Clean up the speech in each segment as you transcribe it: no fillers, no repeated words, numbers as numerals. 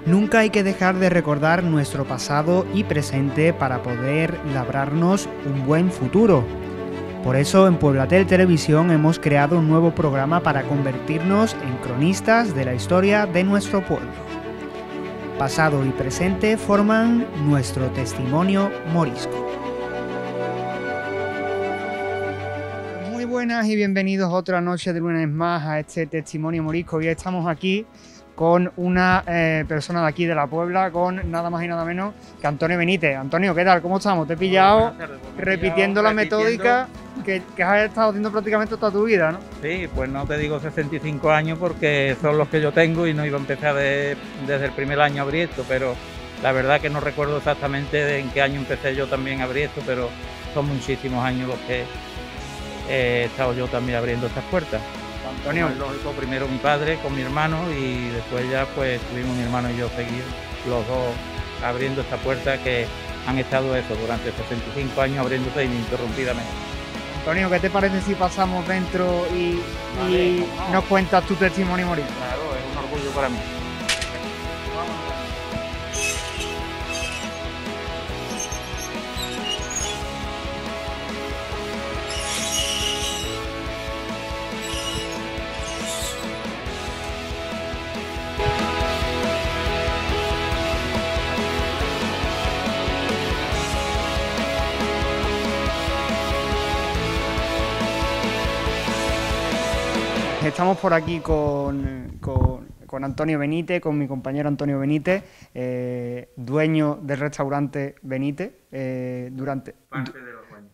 Nunca hay que dejar de recordar nuestro pasado y presente para poder labrarnos un buen futuro. Por eso en Pueblatel Televisión hemos creado un nuevo programa para convertirnos en cronistas de la historia de nuestro pueblo. Pasado y presente forman nuestro testimonio morisco. Muy buenas y bienvenidos otra noche de lunes más a este testimonio morisco. Hoy estamos aquí con una persona de aquí de la Puebla, con nada más y nada menos que Antonio Benítez. Antonio, ¿qué tal? ¿Cómo estamos? Te he pillado repitiendo la metódica que has estado haciendo prácticamente toda tu vida, ¿no? Sí, pues no te digo 65 años porque son los que yo tengo y no iba a empezar desde el primer año a abrir esto, pero la verdad que no recuerdo exactamente en qué año empecé yo también a abrir esto, pero son muchísimos años los que he estado yo también abriendo estas puertas. Antonio, Lógico, primero mi padre con mi hermano y después ya pues tuvimos mi hermano y yo seguir los dos abriendo esta puerta que han estado eso durante 65 años abriéndose ininterrumpidamente. Antonio, ¿qué te parece si pasamos dentro y nos cuentas tu testimonio morisco? Claro, es un orgullo para mí. Estamos por aquí con Antonio Benítez, con mi compañero Antonio Benítez, dueño del restaurante Benítez,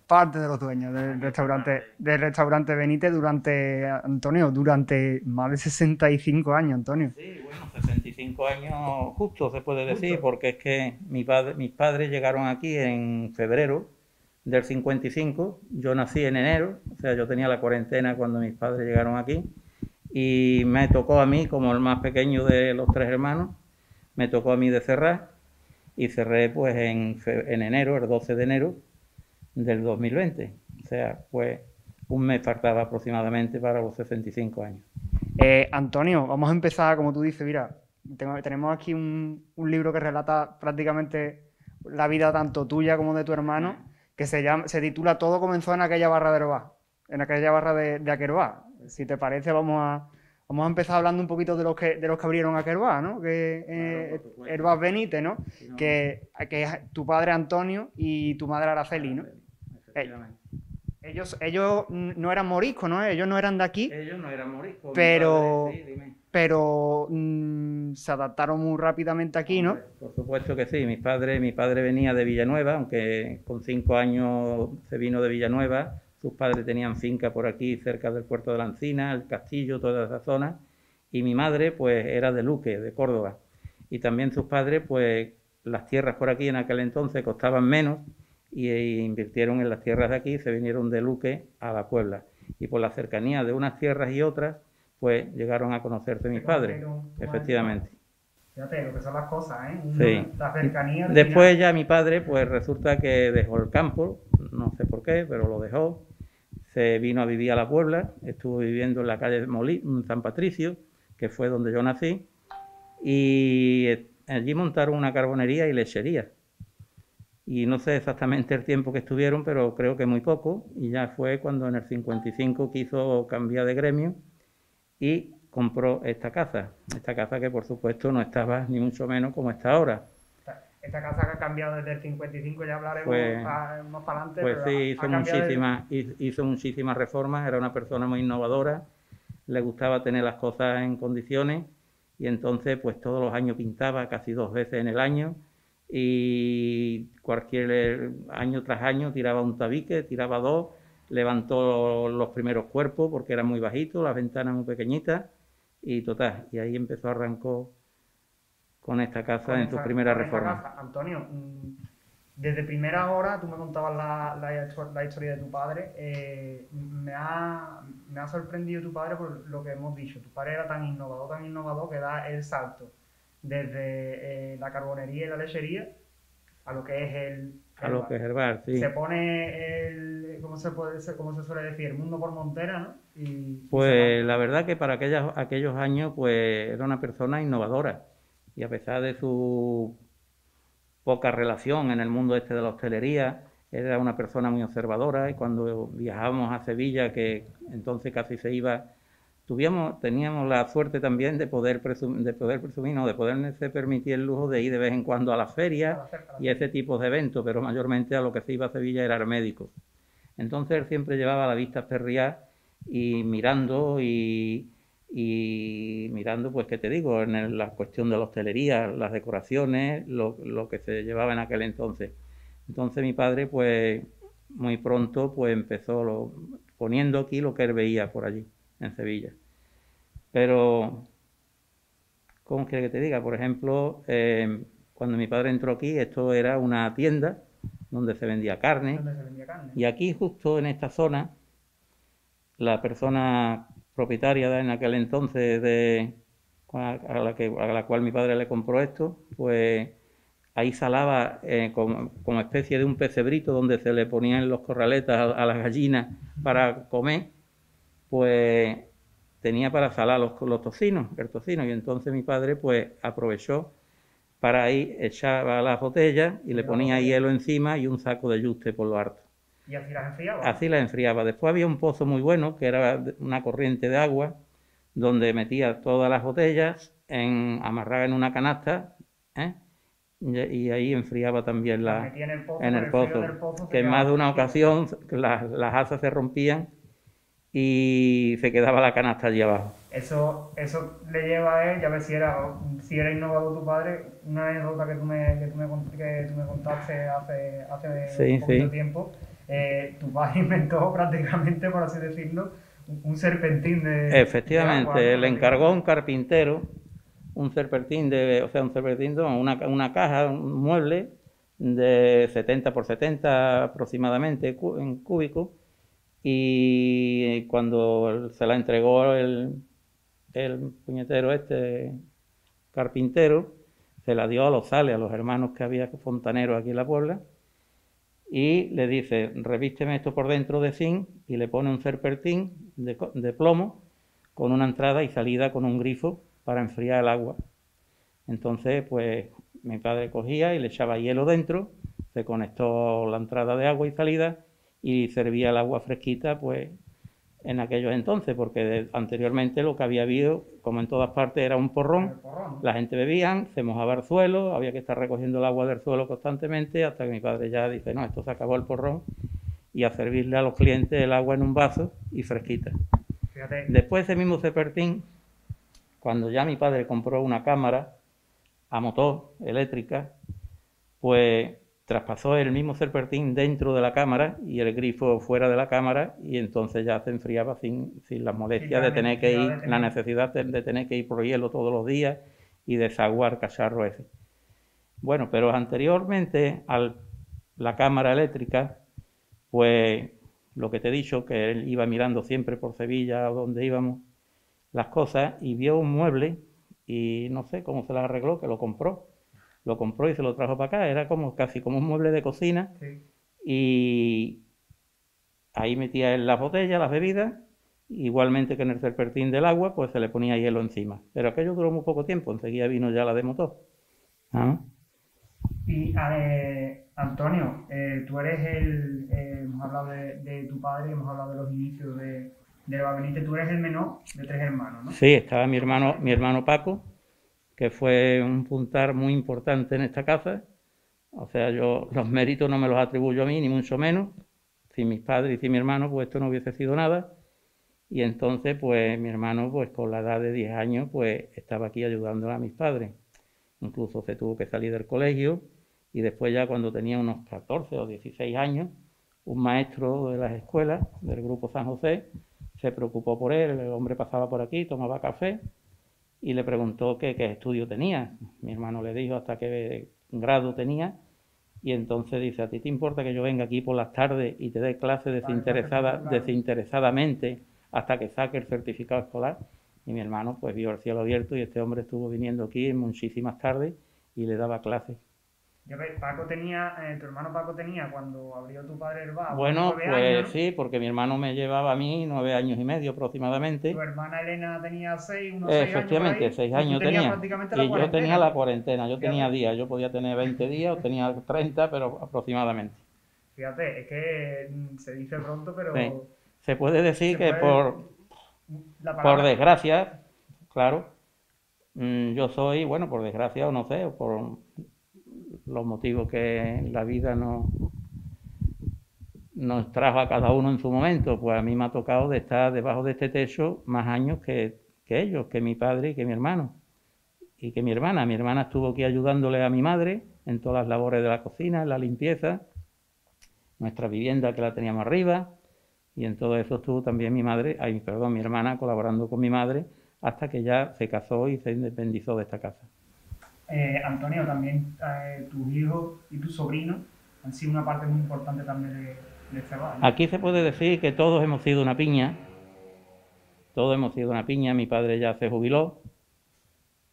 parte de los dueños del restaurante Benítez durante más de 65 años, Antonio. Sí, bueno, 65 años justo se puede decir, porque es que mis padres llegaron aquí en febrero del 55, yo nací en enero, o sea, yo tenía la cuarentena cuando mis padres llegaron aquí y me tocó a mí, como el más pequeño de los tres hermanos, me tocó a mí de cerrar y cerré pues en enero, el 12 de enero del 2020, o sea, pues un mes faltaba aproximadamente para los 65 años. Antonio, vamos a empezar, como tú dices, mira, tenemos aquí un libro que relata prácticamente la vida tanto tuya como de tu hermano, que se titula Todo comenzó en aquella barra de Herbá, en aquella barra de Aquervá. Si te parece, vamos a empezar hablando un poquito de los que abrieron Aquervá, ¿no? Claro, Herbás Benítez, ¿no? Sí, no, Que es tu padre Antonio y tu madre Araceli, ¿no? Efectivamente. Ellos no eran moriscos, ¿no? Ellos no eran de aquí, Ellos no eran moriscos, pero, mi padre, sí, dime. pero se adaptaron muy rápidamente aquí, ¿no? Hombre, por supuesto que sí, mi padre venía de Villanueva, aunque con 5 años se vino de Villanueva, sus padres tenían finca por aquí cerca del puerto de la Encina, el castillo, toda esa zona, y mi madre pues era de Luque, de Córdoba, y también sus padres pues las tierras por aquí en aquel entonces costaban menos y invirtieron en las tierras de aquí, se vinieron de Luque a la Puebla, y por la cercanía de unas tierras y otras pues llegaron a conocerse mis padres, efectivamente. Fíjate lo que son las cosas, ¿eh? Sí. La cercanía. Después ya mi padre, pues resulta que dejó el campo, no sé por qué, pero lo dejó. Se vino a vivir a la Puebla, estuvo viviendo en la calle San Patricio, que fue donde yo nací, y allí montaron una carbonería y lechería. Y no sé exactamente el tiempo que estuvieron, pero creo que muy poco, y ya fue cuando en el 55 quiso cambiar de gremio y compró esta casa que por supuesto no estaba ni mucho menos como está ahora. Esta casa que ha cambiado desde el 55, ya hablaremos Pues, más para adelante. pues sí, Hizo hizo muchísimas reformas, era una persona muy innovadora, le gustaba tener las cosas en condiciones y entonces pues todos los años pintaba, casi 2 veces en el año, y cualquier año tras año tiraba un tabique, tiraba 2, levantó los primeros cuerpos porque eran muy bajitos, las ventanas muy pequeñitas, y total, y ahí arrancó con esta casa en su primera reforma. Antonio, desde primera hora, tú me contabas la historia de tu padre, me ha sorprendido tu padre por lo que hemos dicho. Tu padre era tan innovador que da el salto desde la carbonería y la lechería a lo que es el bar, sí. Se pone ¿cómo se suele decir? El mundo por montera, ¿no? Pues la verdad que para aquellos años pues era una persona innovadora y a pesar de su poca relación en el mundo este de la hostelería, era una persona muy observadora, y cuando viajábamos a Sevilla, que entonces casi se iba, teníamos la suerte también de poder presumir, no, de poderse permitir el lujo de ir de vez en cuando a las ferias y ese tipo de eventos, pero mayormente a lo que se iba a Sevilla era al médico. Entonces él siempre llevaba la vista perriá y mirando, pues, ¿qué te digo?, en la cuestión de la hostelería, las decoraciones, lo que se llevaba en aquel entonces. Entonces mi padre, pues, muy pronto, pues, empezó poniendo aquí lo que él veía por allí, en Sevilla. Pero, ¿cómo quiere que te diga? Por ejemplo, cuando mi padre entró aquí, esto era una tienda donde se vendía carne. Y aquí, justo en esta zona, la persona propietaria en aquel entonces a la cual mi padre le compró esto, pues ahí salaba como especie de un pecebrito donde se le ponían los corraletas a las gallinas para comer, pues tenía para salar los tocinos, el tocino, y entonces mi padre pues aprovechó para ahí, echaba las botellas y le ponía hielo encima y un saco de yuste por lo harto. ¿Y así las enfriaba? Así las enfriaba. Después había un pozo muy bueno, que era una corriente de agua, donde metía todas las botellas amarradas en una canasta, ¿eh? Y ahí enfriaba también en el pozo, que en más de una ocasión las asas se rompían y se quedaba la canasta allí abajo. Eso le lleva a él, ya ves si era innovador tu padre, una anécdota que tú me contaste hace un poquito tiempo. Tu padre inventó prácticamente, por así decirlo, un serpentín de... Efectivamente, de agua, ¿no? Le encargó a un carpintero un serpentín una caja, un mueble de 70 por 70 aproximadamente en cúbico, y cuando se la entregó el puñetero carpintero, se la dio a los Sales, a los hermanos que había fontaneros aquí en la Puebla, y le dice, revísteme esto por dentro de zinc, y le pone un serpentín de plomo con una entrada y salida con un grifo para enfriar el agua. Entonces, pues mi padre cogía y le echaba hielo dentro, se conectó la entrada de agua y salida y servía el agua fresquita, pues en aquellos entonces, porque anteriormente lo que había habido, como en todas partes, era un porrón. La gente bebía, se mojaba el suelo, había que estar recogiendo el agua del suelo constantemente, hasta que mi padre ya dice, no, esto se acabó el porrón, y a servirle a los clientes el agua en un vaso y fresquita. Fíjate. Después ese mismo Cepertín, cuando ya mi padre compró una cámara a motor eléctrica, pues traspasó el mismo serpentín dentro de la cámara y el grifo fuera de la cámara, y entonces ya se enfriaba sin la molestia de tener que ir, la necesidad de tener que ir por hielo todos los días y desaguar cacharro ese. Bueno, pero anteriormente a la cámara eléctrica, pues lo que te he dicho, que él iba mirando siempre por Sevilla o donde íbamos las cosas, y vio un mueble y no sé cómo se las arregló, que lo compró y se lo trajo para acá. Era casi como un mueble de cocina. Sí. Y ahí metía en las botellas, las bebidas, igualmente que en el serpentín del agua, pues se le ponía hielo encima. Pero aquello duró muy poco tiempo, enseguida vino ya la de motor. ¿Ah? Y Antonio, tú eres hemos hablado de tu padre, hemos hablado de los inicios de Benítez. Tú eres el menor de 3 hermanos, ¿no? Sí, estaba mi hermano Paco, que fue un puntar muy importante en esta casa. O sea, yo los méritos no me los atribuyo a mí, ni mucho menos. Sin mis padres y sin mi hermano, pues esto no hubiese sido nada. Y entonces, pues mi hermano, pues con la edad de 10 años, pues estaba aquí ayudándole a mis padres. Incluso se tuvo que salir del colegio, y después ya cuando tenía unos 14 o 16 años, un maestro de las escuelas del Grupo San José se preocupó por él. El hombre pasaba por aquí, tomaba café, y le preguntó qué estudio tenía. Mi hermano le dijo hasta qué grado tenía, y entonces dice, ¿a ti te importa que yo venga aquí por las tardes y te dé clases desinteresadamente hasta que saque el certificado escolar? Y mi hermano pues vio el cielo abierto, y este hombre estuvo viniendo aquí en muchísimas tardes y le daba clases. Ya ves, Paco tenía, tu hermano Paco tenía cuando abrió tu padre el bar, Bueno, 9 años, pues ¿no? sí, porque mi hermano me llevaba a mí 9 años y medio Tu aproximadamente. hermana Elena tenía unos 6 años por Efectivamente, ahí, seis y tú años tenías tenía. prácticamente la Y yo tenía cuarentena, la ¿no? cuarentena, yo tenía Fíjate, días, yo podía tener 20 días o tenía 30, pero aproximadamente. fíjate, es que se dice pronto, Sí. pero Se puede decir se que puede, la por palabra, desgracia, claro, yo soy, bueno, por desgracia o no sé, o por los motivos que la vida nos trajo a cada uno en su momento, pues a mí me ha tocado de estar debajo de este techo más años que ellos, que mi padre y que mi hermano. Y que mi hermana. Mi hermana estuvo aquí ayudándole a mi madre en todas las labores de la cocina, en la limpieza, nuestra vivienda que la teníamos arriba, y en todo eso estuvo también mi madre, perdón, mi hermana colaborando con mi madre hasta que ya se casó y se independizó de esta casa. Antonio, también tus hijos y tus sobrinos han sido una parte muy importante también de este bar, ¿no? Aquí se puede decir que todos hemos sido una piña, todos hemos sido una piña, mi padre ya se jubiló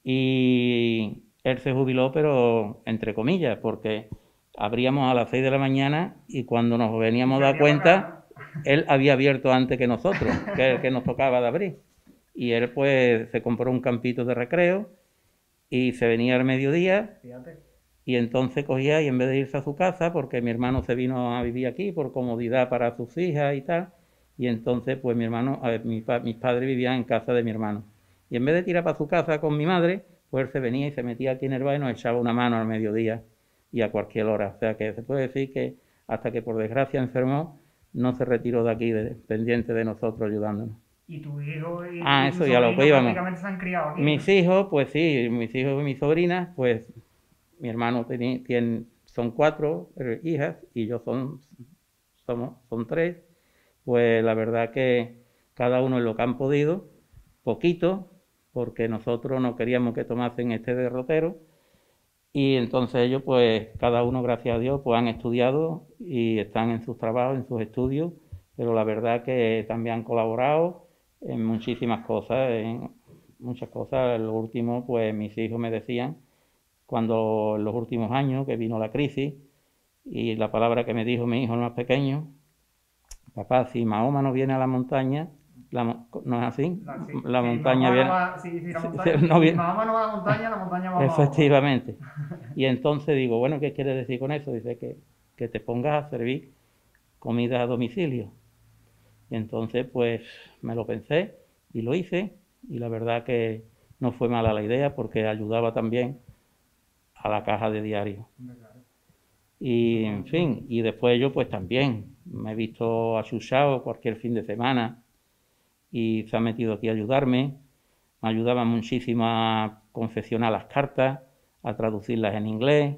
y él se jubiló pero entre comillas, porque abríamos a las 6 de la mañana y cuando nos Y veníamos se a dar venía para acá, cuenta, él había abierto antes que nosotros, que es el que nos tocaba de abrir. Y él pues se compró un campito de recreo y se venía al mediodía. fíjate. Y entonces cogía y en vez de irse a su casa, porque mi hermano se vino a vivir aquí por comodidad para sus hijas y tal, y entonces pues mi hermano, mis padres vivían en casa de mi hermano. Y en vez de tirar para su casa con mi madre, pues él se venía y se metía aquí en el bar y nos echaba una mano al mediodía y a cualquier hora. O sea que se puede decir que hasta que por desgracia enfermó, no se retiró de aquí, pendiente de nosotros ayudándonos. Y tus hijos y tus Eso ya lo que sobrinos íbamos. prácticamente se han criado aquí, ¿no? Mis hijos, pues sí, mis hijos y mis sobrinas, pues mi hermano son 4 hijas y yo son 3. Pues la verdad que cada uno en lo que han podido, poquito, porque nosotros no queríamos que tomasen este derrotero. Y entonces ellos, pues cada uno, gracias a Dios, pues han estudiado y están en sus trabajos, en sus estudios, pero la verdad que también han colaborado en muchísimas cosas, en muchas cosas. Lo último, pues mis hijos me decían cuando en los últimos años que vino la crisis y la palabra que me dijo mi hijo el más pequeño, papá, si Mahoma no viene a la montaña, ¿no es así? Sí, La sí, montaña viene, la montaña, no si viene, Mahoma no va a la montaña va a Mahoma. efectivamente. Y entonces digo, bueno, ¿qué quiere decir con eso? Dice que te pongas a servir comida a domicilio. Y entonces pues me lo pensé y lo hice y la verdad que no fue mala la idea porque ayudaba también a la caja de diario. Y en fin, y después yo pues también me he visto achuchado cualquier fin de semana y se ha metido aquí a ayudarme. Me ayudaba muchísimo a confeccionar las cartas, a traducirlas en inglés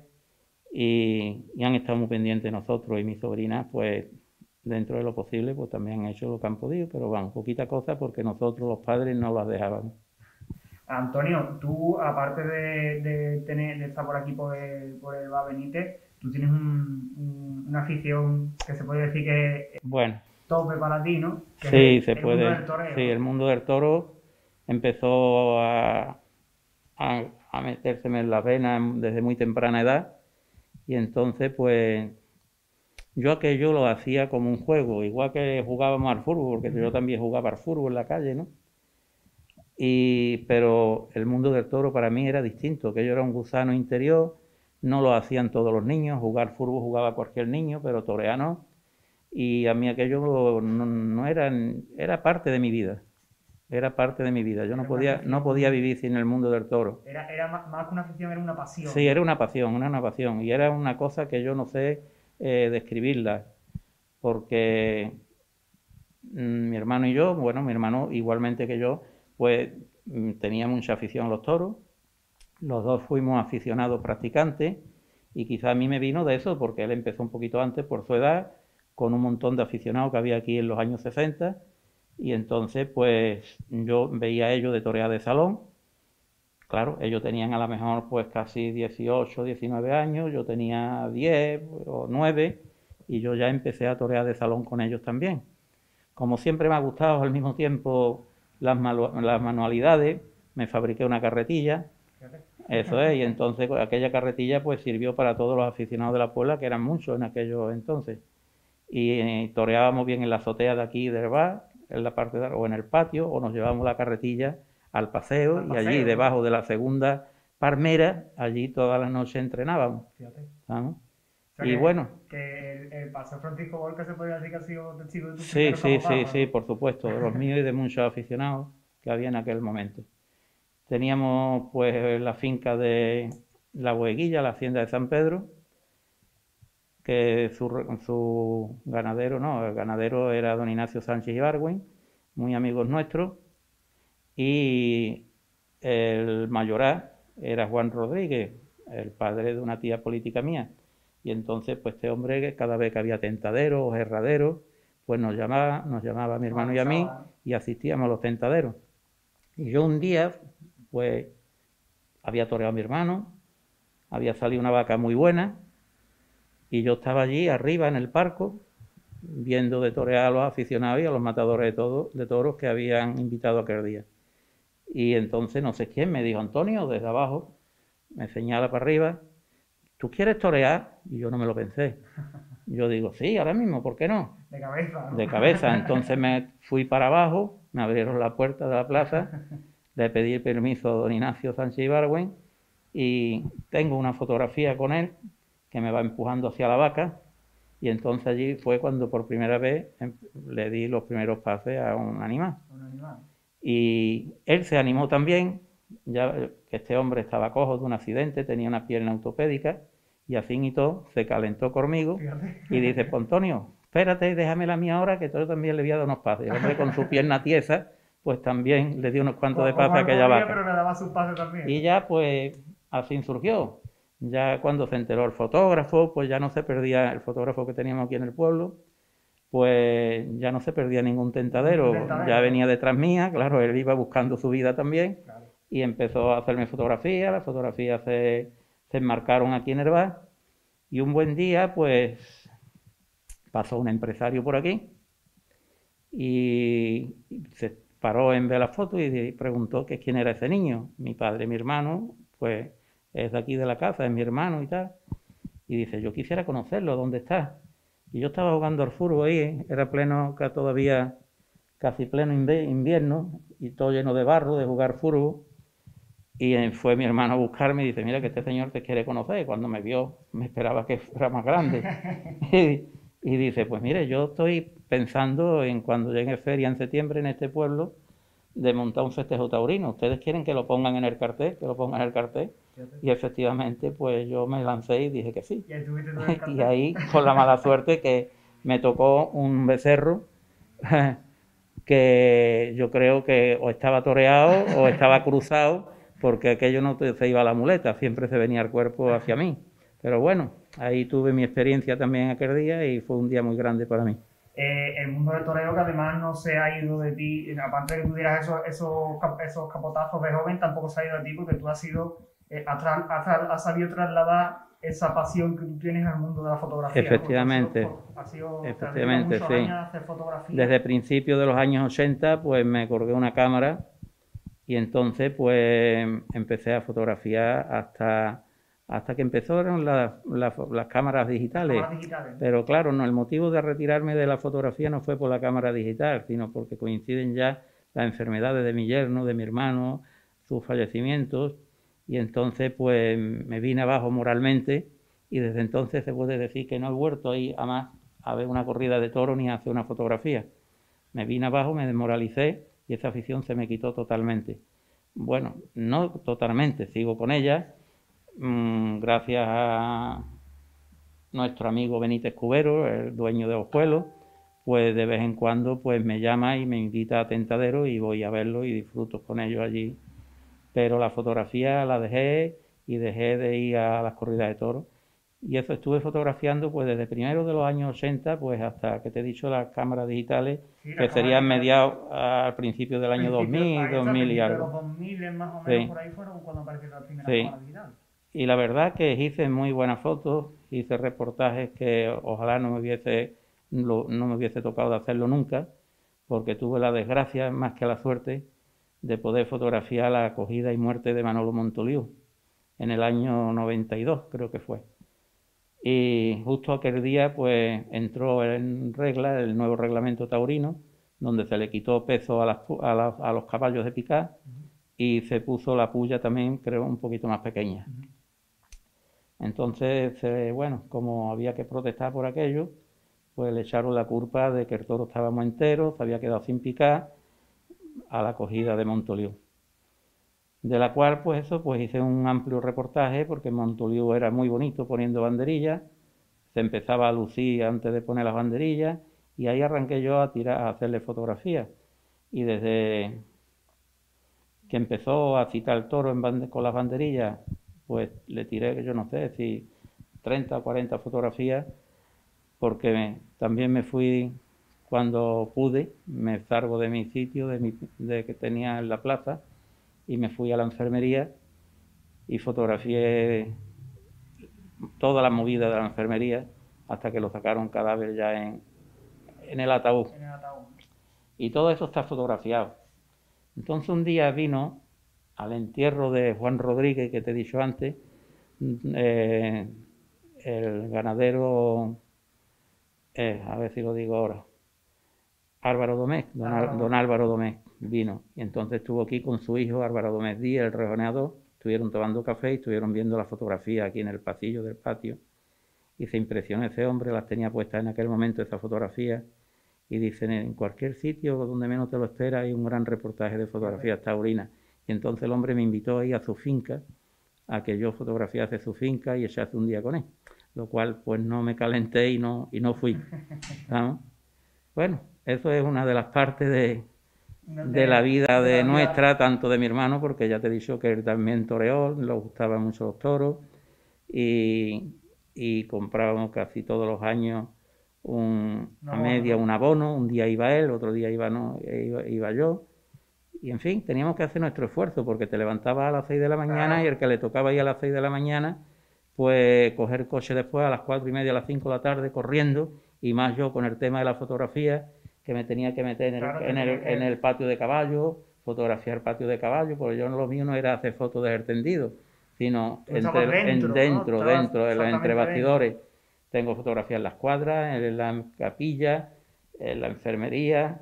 y han estado muy pendientes de nosotros y mis sobrinas pues dentro de lo posible pues también han hecho lo que han podido, pero vamos, poquita cosa porque nosotros los padres no las dejábamos. Antonio, tú, aparte de estar por aquí por el Bar Benítez, tú tienes una afición que se puede decir que es Bueno, tope para ti, ¿no? Que sí, es se el mundo puede. del toreo. Sí, el mundo del toro empezó a metérseme en las venas desde muy temprana edad y entonces pues yo aquello lo hacía como un juego, igual que jugábamos al fútbol, porque yo también jugaba al fútbol en la calle, ¿no? Pero el mundo del toro para mí era distinto, que yo era un gusano interior, no lo hacían todos los niños, jugar fútbol jugaba cualquier niño, pero torear no, y a mí aquello no era parte de mi vida, era parte de mi vida, yo no podía vivir sin el mundo del toro. Era más que una afición, era una pasión. Sí, era una pasión, y era una cosa que yo no sé describirla, porque mi hermano y yo, bueno, mi hermano igualmente que yo, pues tenía mucha afición a los toros, los dos fuimos aficionados practicantes y quizá a mí me vino de eso porque él empezó un poquito antes por su edad, con un montón de aficionados que había aquí en los años 60 y entonces pues yo veía a ellos de torear de salón. Claro, ellos tenían a lo mejor pues casi 18, 19 años, yo tenía 10 o 9 y yo ya empecé a torear de salón con ellos también. Como siempre me ha gustado al mismo tiempo las manualidades, me fabriqué una carretilla Eso es, y entonces pues, aquella carretilla pues sirvió para todos los aficionados de la Puebla, que eran muchos en aquellos entonces. Y toreábamos bien en la azotea de aquí del bar, en la parte o en el patio, o nos llevábamos la carretilla al paseo, y allí debajo de la segunda palmera, allí todas las noches entrenábamos. Fíjate. ¿Sabes? O sea Y bueno, que el paseo Francisco Gorka se podría decir que ha sido testigo de tus sí, primeros sí, sí, capotazos, sí, ¿no? por supuesto, de los míos y de muchos aficionados que había en aquel momento. Teníamos pues la finca de La Boeguilla, la hacienda de San Pedro, que su ganadero, no, el ganadero era don Ignacio Sánchez Ibargüen, muy amigos nuestros, y el mayoral era Juan Rodríguez, el padre de una tía política mía. Y entonces, pues este hombre, cada vez que había tentaderos o herraderos, pues nos llamaba a mi hermano y a mí, y asistíamos a los tentaderos. Y yo un día, pues, había toreado a mi hermano, había salido una vaca muy buena, y yo estaba allí arriba en el parco, viendo de torear a los aficionados y a los matadores de toros que habían invitado aquel día. Y entonces no sé quién me dijo, Antonio, desde abajo, me señala para arriba, ¿tú quieres torear? Y yo no me lo pensé. Yo digo, sí, ahora mismo, ¿por qué no? De cabeza, ¿no? De cabeza. Entonces me fui para abajo, me abrieron la puerta de la plaza, le pedí el permiso a don Ignacio Sánchez Ibargüen y tengo una fotografía con él que me va empujando hacia la vaca, y entonces allí fue cuando por primera vez le di los primeros pases a un animal. Un animal. Y él se animó también, ya que este hombre estaba cojo de un accidente, tenía una pierna ortopédica, y así y todo, se calentó conmigo. Fíjate. Y dice, pues Antonio, espérate, déjame la mía ahora, que yo también le voy a dar unos pases. El hombre con su pierna tiesa, pues también le dio unos cuantos de pases a aquella vaca. Pero le daba sus pases también. Y ya pues así surgió. Ya cuando se enteró el fotógrafo, pues ya no se perdía, el fotógrafo que teníamos aquí en el pueblo, pues ya no se perdía ningún tentadero. Ya venía detrás mía, claro, él iba buscando su vida también, claro. Y empezó a hacerme fotografías, las fotografías se enmarcaron aquí en el bar, y un buen día pues pasó un empresario por aquí y se paró en ver la foto y preguntó que quién era ese niño. Mi padre, mi hermano, pues es de aquí de la casa, es mi hermano y tal. Y dice, yo quisiera conocerlo, ¿dónde está? Y yo estaba jugando al fútbol ahí, era pleno, todavía casi pleno invierno, y todo lleno de barro, de jugar fútbol. Y fue mi hermano a buscarme y dice, mira que este señor te quiere conocer. Cuando me vio, me esperaba que fuera más grande. Y dice, pues mire, yo estoy pensando en cuando llegue feria en septiembre en este pueblo, de montar un festejo taurino. ¿Ustedes quieren que lo pongan en el cartel? Que lo pongan en el cartel. Y efectivamente, pues yo me lancé y dije que sí. Y ahí, con la mala suerte que me tocó un becerro que yo creo que o estaba toreado o estaba cruzado, porque aquello no se iba a la muleta, siempre se venía el cuerpo hacia mí. Pero bueno, ahí tuve mi experiencia también aquel día y fue un día muy grande para mí. El mundo del toreo, que además no se ha ido de ti, aparte de que tuvieras esos capotazos de joven, tampoco se ha ido de ti, porque tú has sabido trasladar esa pasión que tú tienes al mundo de la fotografía. Efectivamente, efectivamente, sí. Desde principios de los años 80, pues me colgué una cámara y entonces pues empecé a fotografiar hasta que empezaron las cámaras digitales. Pero claro, no, el motivo de retirarme de la fotografía no fue por la cámara digital, sino porque coinciden ya las enfermedades de mi yerno, de mi hermano, sus fallecimientos, y entonces pues me vine abajo moralmente, y desde entonces se puede decir que no he vuelto ahí a más a ver una corrida de toros ni a hacer una fotografía. Me vine abajo, me desmoralicé y esa afición se me quitó totalmente. Bueno, no totalmente, sigo con ella, gracias a nuestro amigo Benítez Cubero, el dueño de Ojuelos, pues de vez en cuando pues me llama y me invita a Tentadero y voy a verlo y disfruto con ellos allí. Pero la fotografía la dejé y dejé de ir a las corridas de toros. Y eso estuve fotografiando pues desde primero de los años 80 pues hasta que te he dicho las cámaras digitales, sí, que serían mediados al principio del año 2000, 2000 y algo. Los 2000 más o menos, sí. Por ahí fueron cuando apareció la primera sí. cámara digital. Y la verdad que hice muy buenas fotos, hice reportajes que ojalá no me hubiese tocado de hacerlo nunca, porque tuve la desgracia, más que la suerte, de poder fotografiar la acogida y muerte de Manolo Montoliu. en el año 92, creo que fue. Y justo aquel día pues entró en regla el nuevo reglamento taurino, donde se le quitó peso a los caballos de picar y se puso la puya también, creo, un poquito más pequeña. Entonces, bueno, como había que protestar por aquello, pues le echaron la culpa de que el toro estaba muy entero, se había quedado sin picar, a la cogida de Montoliu. De la cual, pues eso, pues hice un amplio reportaje, porque Montoliu era muy bonito poniendo banderillas, se empezaba a lucir antes de poner las banderillas, y ahí arranqué yo a hacerle fotografías. Y desde que empezó a citar el toro con las banderillas, pues le tiré, yo no sé, si 30 o 40 fotografías, porque también me fui, cuando pude, me salgo de mi sitio, de que tenía en la plaza, y me fui a la enfermería y fotografié toda la movida de la enfermería hasta que lo sacaron cadáver ya en el ataúd. Y todo eso está fotografiado. Entonces un día vino al entierro de Juan Rodríguez, que te he dicho antes, el ganadero, a ver si lo digo ahora, Álvaro Domecq, don Álvaro Domecq vino, y entonces estuvo aquí con su hijo Álvaro Domecq Díaz, el rejoneador, estuvieron tomando café y estuvieron viendo la fotografía aquí en el pasillo del patio, y se impresionó ese hombre, las tenía puestas en aquel momento esa fotografía, y dicen, en cualquier sitio donde menos te lo esperas hay un gran reportaje de fotografías taurinas, y entonces el hombre me invitó a ir a su finca, a que yo fotografiase su finca y echase un día con él, lo cual pues no me calenté y no fui, ¿sabes? Bueno, eso es una de las partes de la vida de nuestra, tanto de mi hermano, porque ya te he dicho que él también toreó, le gustaban mucho los toros, y comprábamos casi todos los años a media un abono, un día iba él, otro día iba yo, y en fin, teníamos que hacer nuestro esfuerzo, porque te levantabas a las 6 de la mañana y el que le tocaba ir a las 6 de la mañana, pues coger coche después a las 4:30, a las 5 de la tarde, corriendo, y más yo con el tema de la fotografía, que me tenía que meter en el patio de caballo, fotografiar el patio de caballo, porque yo lo mío no era hacer fotos de tendido, sino dentro, entre bastidores. Tengo fotografías en las cuadras, en la capilla, en la enfermería,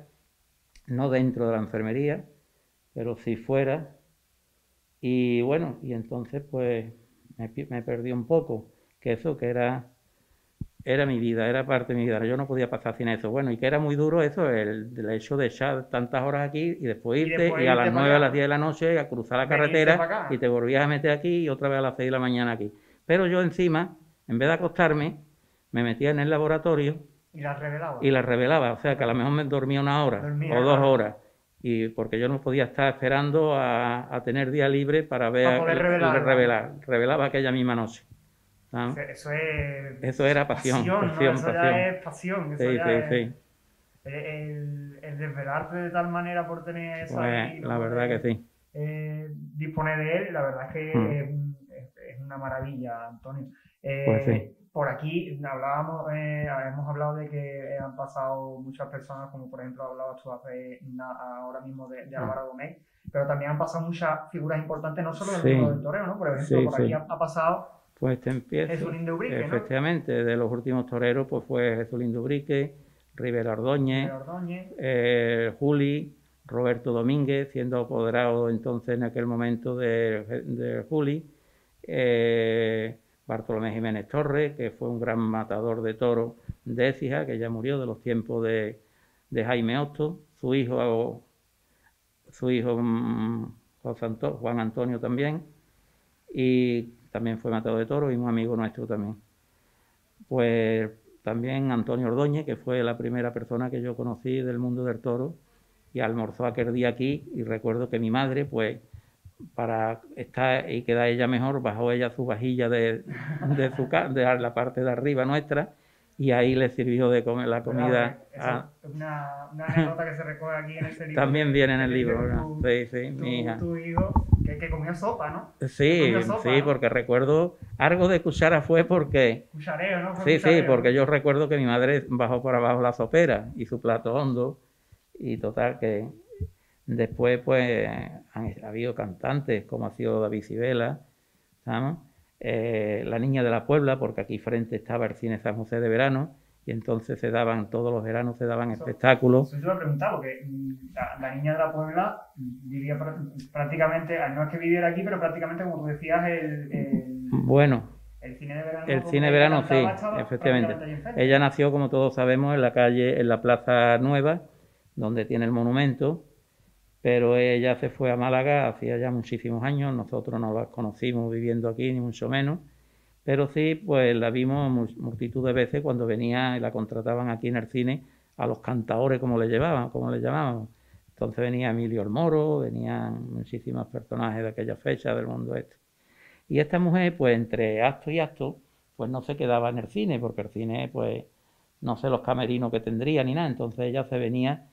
no dentro de la enfermería, pero sí fuera. Y bueno, y entonces pues me perdí un poco, que eso que era mi vida, era parte de mi vida, yo no podía pasar sin eso. Bueno, y que era muy duro eso, el hecho de echar tantas horas aquí y después irte, y a las 9, a las 10 de la noche a cruzar la carretera y te volvías a meter aquí y otra vez a las 6 de la mañana aquí. Pero yo encima, en vez de acostarme, me metía en el laboratorio y las revelaba. O sea que a lo mejor me dormía 1 hora o 2 horas. Y porque yo no podía estar esperando a tener día libre para ver, revelaba aquella misma noche. ¿Ah? Eso era pasión. Eso ya es pasión. Eso sí, ya sí, es sí. El desvelarte de tal manera por tener esa pues, la verdad que sí. Disponer de él, la verdad es que es una maravilla, Antonio. Pues sí. Por aquí hemos hablado de que han pasado muchas personas, como por ejemplo hablabas tú ahora mismo de Álvaro Domecq, pero también han pasado muchas figuras importantes, no solo del mundo del toreo, ¿no? Por ejemplo, por aquí ha pasado pues Jesulín Ubrique, ¿no? Efectivamente, de los últimos toreros pues fue Jesulín Ubrique, Rivera Ordóñez, Juli, Roberto Domínguez, siendo apoderado entonces en aquel momento de Juli, Bartolomé Jiménez Torres, que fue un gran matador de toros de Écija, que ya murió de los tiempos de Jaime Hostos, su hijo Juan Antonio también, y también fue matador de toros y un amigo nuestro también. Pues también Antonio Ordóñez, que fue la primera persona que yo conocí del mundo del toro, y almorzó aquel día aquí, y recuerdo que mi madre, pues, para estar y quedar ella mejor, bajó ella su vajilla de la parte de arriba nuestra, y ahí le sirvió de comer la comida. Es una anécdota que se recoge aquí en ese libro. También viene en el libro, ¿verdad? Sí, mi hija. Tu hijo, que comió sopa, ¿no? Sí, ¿no? Porque recuerdo, algo de cuchara fue porque... Cuchareo, ¿no? Sí, porque yo recuerdo que mi madre bajó por abajo la sopera y su plato hondo, y total que... Después, pues, han habido cantantes, como ha sido David Civela, ¿sabes? La Niña de la Puebla, porque aquí frente estaba el Cine San José de verano, y entonces todos los veranos se daban espectáculos. Eso yo lo he preguntado, porque la Niña de la Puebla vivía prácticamente, no es que viviera aquí, pero prácticamente, como tú decías, Bueno, el cine de verano. el cine de verano sí, efectivamente. Ella nació, como todos sabemos, en la calle, en la Plaza Nueva, donde tiene el monumento, pero ella se fue a Málaga hacía ya muchísimos años, nosotros no la conocimos viviendo aquí, ni mucho menos, pero sí, pues la vimos multitud de veces cuando venía y la contrataban aquí en el cine a los cantaores, como le llamábamos. Entonces venía Emilio el Moro, venían muchísimos personajes de aquella fecha del mundo este. Y esta mujer, pues entre acto y acto, pues no se quedaba en el cine, porque el cine, pues no sé los camerinos que tendría ni nada. Entonces ella se venía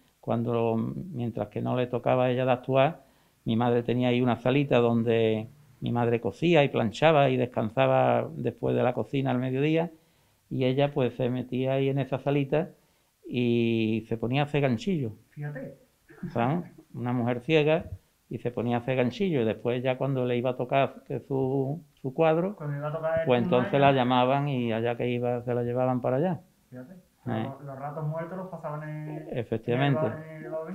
mientras que no le tocaba a ella de actuar, mi madre tenía ahí una salita donde mi madre cosía y planchaba y descansaba después de la cocina al mediodía, y ella pues se metía ahí en esa salita y se ponía a hacer ganchillo. Fíjate. ¿Sabes? Una mujer ciega, y se ponía a hacer ganchillo, y después ya cuando le iba a tocar su cuadro, pues entonces la llamaban y allá que iba se la llevaban para allá. Fíjate. Los ratos muertos los pasaban Efectivamente.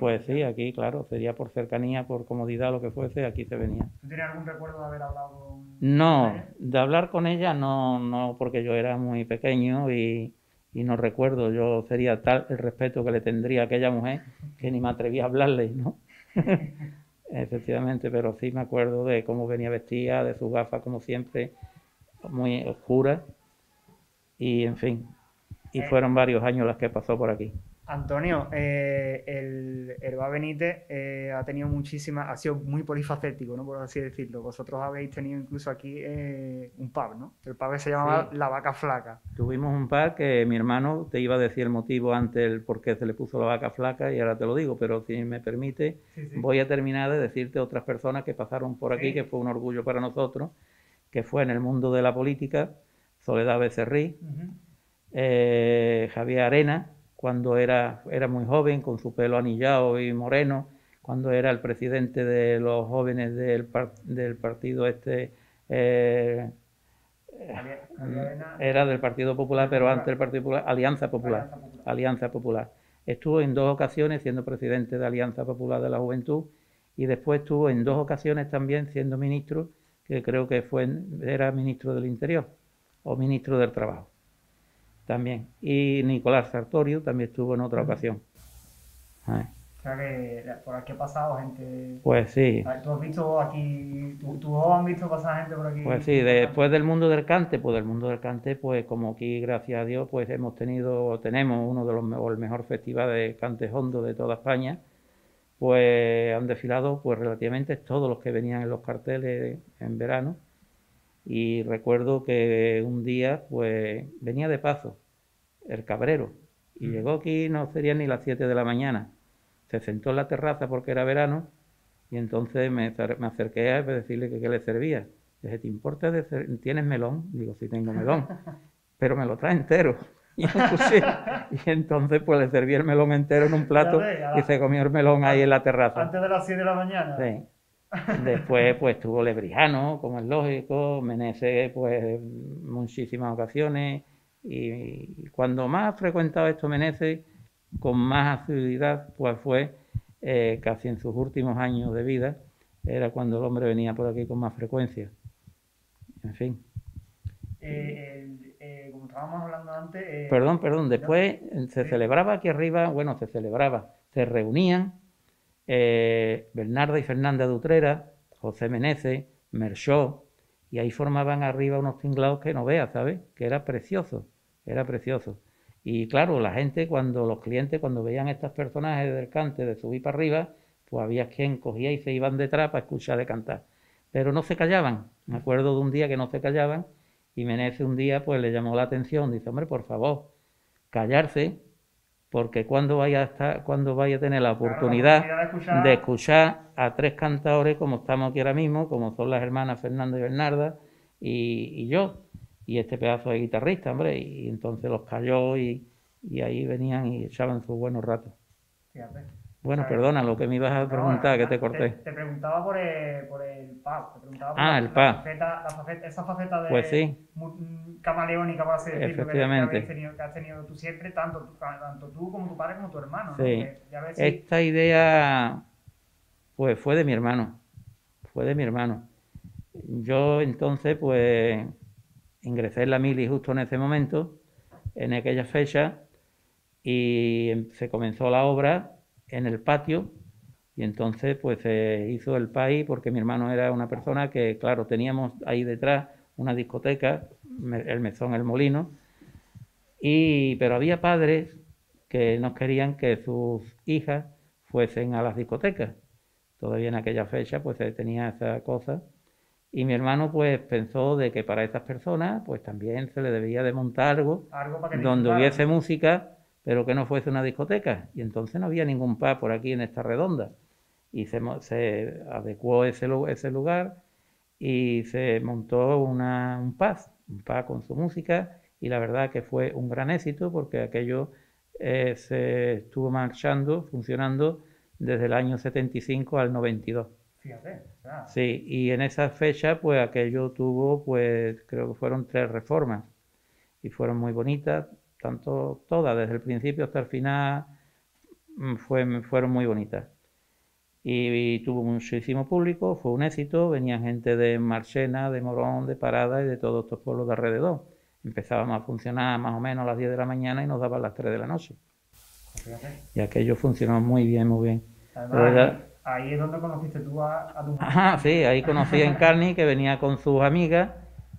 Pues sí, aquí, claro, sería por cercanía, por comodidad, lo que fuese, aquí se venía. ¿Tú tienes algún recuerdo de haber hablado con No, ella? de hablar con ella no, porque yo era muy pequeño y no recuerdo. Yo sería tal el respeto que le tendría a aquella mujer que ni me atrevía a hablarle, ¿no? Efectivamente, pero sí me acuerdo de cómo venía vestida, de sus gafas, como siempre, muy oscuras, y en fin. Y fueron varios años las que pasó por aquí. Antonio, el Herba Benítez ha sido muy polifacético, ¿no? Por así decirlo. Vosotros habéis tenido incluso aquí un pub, ¿no? El pub se llamaba Sí. La Vaca Flaca. Tuvimos un pub que mi hermano te iba a decir el motivo antes, el por qué se le puso La Vaca Flaca, y ahora te lo digo, pero si me permite, Sí. voy a terminar de decirte otras personas que pasaron por aquí, que fue un orgullo para nosotros, que fue en el mundo de la política, Soledad Becerril, Javier Arena, cuando era muy joven, con su pelo anillado y moreno, cuando era el presidente de los jóvenes del partido era del Partido Popular, pero antes del Partido Popular, Alianza Popular. Estuvo en 2 ocasiones siendo presidente de Alianza Popular de la Juventud, y después estuvo en 2 ocasiones también siendo ministro, que creo que era ministro del Interior o ministro del Trabajo también. Y Nicolás Sartorio también estuvo en otra ocasión. O sea que por aquí ha pasado gente. Pues sí. ¿Tú has visto aquí, tú has visto pasar gente por aquí? Pues sí, después del mundo del cante, pues como aquí, gracias a Dios, pues tenemos uno de el mejor festival de cante hondo de toda España. Pues han desfilado pues relativamente todos los que venían en los carteles en verano. Y recuerdo que un día pues venía de paso el Cabrero, y llegó aquí, no serían ni las 7 de la mañana. Se sentó en la terraza porque era verano, y entonces me acerqué a decirle que qué le servía. Dije, ¿te importa tienes melón? Digo, sí tengo melón, pero me lo trae entero. Y entonces pues le serví el melón entero en un plato y se comió el melón ahí en la terraza. Antes de las 7 de la mañana. Sí. Después pues estuvo Lebrijano, como es lógico, Meneses pues muchísimas ocasiones, y cuando más frecuentaba esto Meneses con más asiduidad pues fue casi en sus últimos años de vida, era cuando el hombre venía por aquí con más frecuencia. En fin. Como estábamos hablando antes... Perdón, después se celebraba aquí arriba, se reunían Bernarda y Fernanda de Utrera, José Meneses, Merchó, y ahí formaban arriba unos tinglados que no veas, ¿sabes? Que era precioso. Y claro, la gente, los clientes, cuando veían estos personajes del cante de subir para arriba, pues había quien cogía y se iban detrás para escucharle cantar. Pero no se callaban. Me acuerdo de un día que no se callaban, y Meneses un día pues le llamó la atención, dice, hombre, por favor, callarse, porque cuando vaya a tener la oportunidad de escuchar a 3 cantadores como estamos aquí ahora mismo, como son las hermanas Fernanda y Bernarda y yo, y este pedazo de guitarrista, hombre, y entonces los calló, y ahí venían y echaban sus buenos ratos. Fíjate. Bueno, O sea, perdona, lo que me ibas a preguntar, que te corté. te preguntaba por el pub, te preguntaba por Ah, el pub. esa faceta Pues de sí, camaleónica, por así decirlo, efectivamente. que has tenido tú siempre, tanto tú como tu padre como tu hermano, ¿no? Sí. Que ya ves si... Esta idea, pues fue de mi hermano, fue de mi hermano. Yo entonces, pues, ingresé en la mili justo en ese momento, en aquella fecha, y se comenzó la obra en el patio, y entonces, pues, se hizo el país, porque mi hermano era una persona que, claro, teníamos ahí detrás una discoteca, el Mesón El Molino, pero había padres que no querían que sus hijas fuesen a las discotecas. Todavía en aquella fecha pues se tenía esa cosa. Y mi hermano pues pensó de que para esas personas pues también se le debía de montar algo Algo para que donde disfrutaran, hubiese ¿no? música, pero que no fuese una discoteca. Y entonces no había ningún pub por aquí en esta redonda. Y se adecuó ese lugar y se montó un pub con su música, y la verdad que fue un gran éxito porque aquello se estuvo marchando, funcionando desde el año 75 al 92. Fíjate, o sea, Sí, y en esa fecha pues aquello tuvo, pues creo que fueron 3 reformas y fueron muy bonitas, tanto todas, desde el principio hasta el final, fueron muy bonitas. Y tuvo muchísimo público, fue un éxito, venía gente de Marchena, de Morón, de Parada y de todos estos pueblos de alrededor. Empezábamos a funcionar más o menos a las 10 de la mañana y nos daban las 3 de la noche. fíjate. Y aquello funcionó muy bien, muy bien. Pero Además, era... ahí es donde conociste tú a tu madre. Ajá, sí, ahí conocí a Encarni, que venía con sus amigas,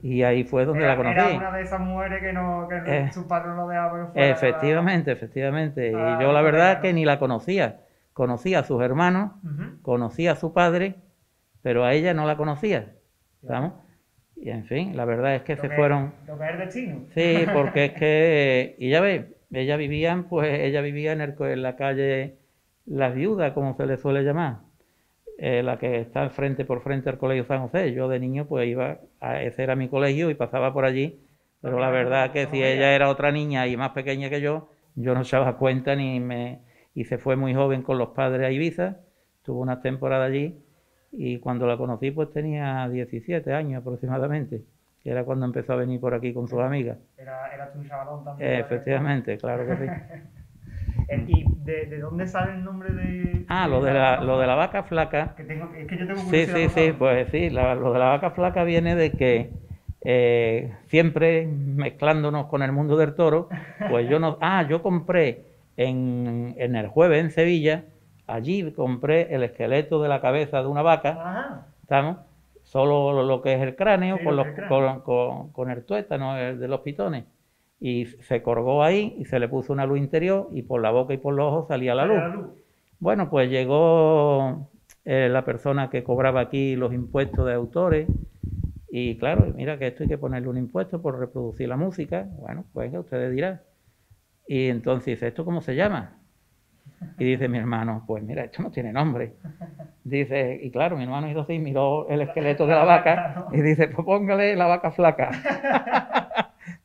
y ahí fue donde la Era conocí. una de esas mujeres que no, Eh, sus padres no lo dejaban fuera efectivamente, efectivamente. a Y la yo la discoteca, verdad ¿no? que ni la conocía. Conocía a sus hermanos, Ujú. conocía a su padre, pero a ella no la conocía. Fíjate. ¿Estamos? Y en fin, la verdad es que Lo se que, fueron. lo que es destino. Sí, porque es que, y ya ves, ella vivía en la calle Las Viudas, como se le suele llamar, la que está frente por frente al Colegio San José. Yo de niño pues ese era mi colegio y pasaba por allí, pero la verdad que si ella era otra niña y más pequeña que yo no se daba cuenta y se fue muy joven con los padres a Ibiza, tuvo una temporada allí, y cuando la conocí pues tenía 17 años aproximadamente, que era cuando empezó a venir por aquí con sus amigas. Era tu chavalón también. Efectivamente, claro que sí. ¿Y de dónde sale el nombre de, Ah, de lo de la vaca flaca. Es que yo tengo Sí, curiosidad sí, por sí, saber. pues sí, lo de la vaca flaca viene de que siempre mezclándonos con el mundo del toro, pues yo compré en el Jueves en Sevilla, allí compré el esqueleto de la cabeza de una vaca, Ajá. ¿estamos? Solo lo que es el cráneo, Sí, con, lo que los, es el cráneo. con el tuétano el de los pitones. Y se colgó ahí y se le puso una luz interior y por la boca y por los ojos salía la Sale luz. la luz. Bueno, pues llegó la persona que cobraba aquí los impuestos de autores, y claro, mira que esto hay que ponerle un impuesto por reproducir la música. Bueno, pues venga, ustedes dirán. Y entonces dice, ¿esto cómo se llama? Y dice mi hermano, pues mira, esto no tiene nombre. Dice, y claro, mi hermano hizo así, miró el esqueleto de la vaca y dice, pues póngale la vaca flaca.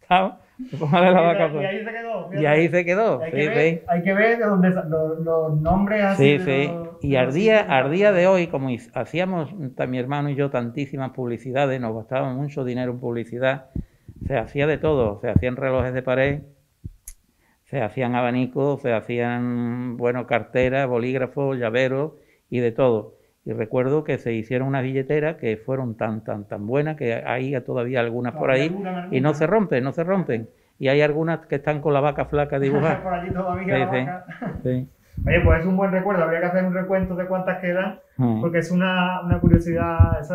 ¿Sabes? Pues póngale la vaca Y flaca. ahí se quedó. Y ahí se quedó, Hay sí, que ver, sí. hay que ver de dónde los nombres así Sí, sí. Y de los sitios y al tal. día de hoy, como hacíamos mi hermano y yo tantísimas publicidades, nos gastaba mucho dinero en publicidad, se hacía de todo, se hacían relojes de pared, se hacían abanicos, se hacían, bueno, carteras, bolígrafos, llaveros y de todo. Y recuerdo que se hicieron unas billeteras que fueron tan buenas que hay todavía algunas por Todavía ahí duran y no algunas, se rompen, no se rompen. Y hay algunas que están con la vaca flaca dibujada. por allí todavía Sí, la sí, vaca. sí. Oye, pues es un buen recuerdo. Habría que hacer un recuento de cuántas quedan, Mm. porque es una curiosidad. Eso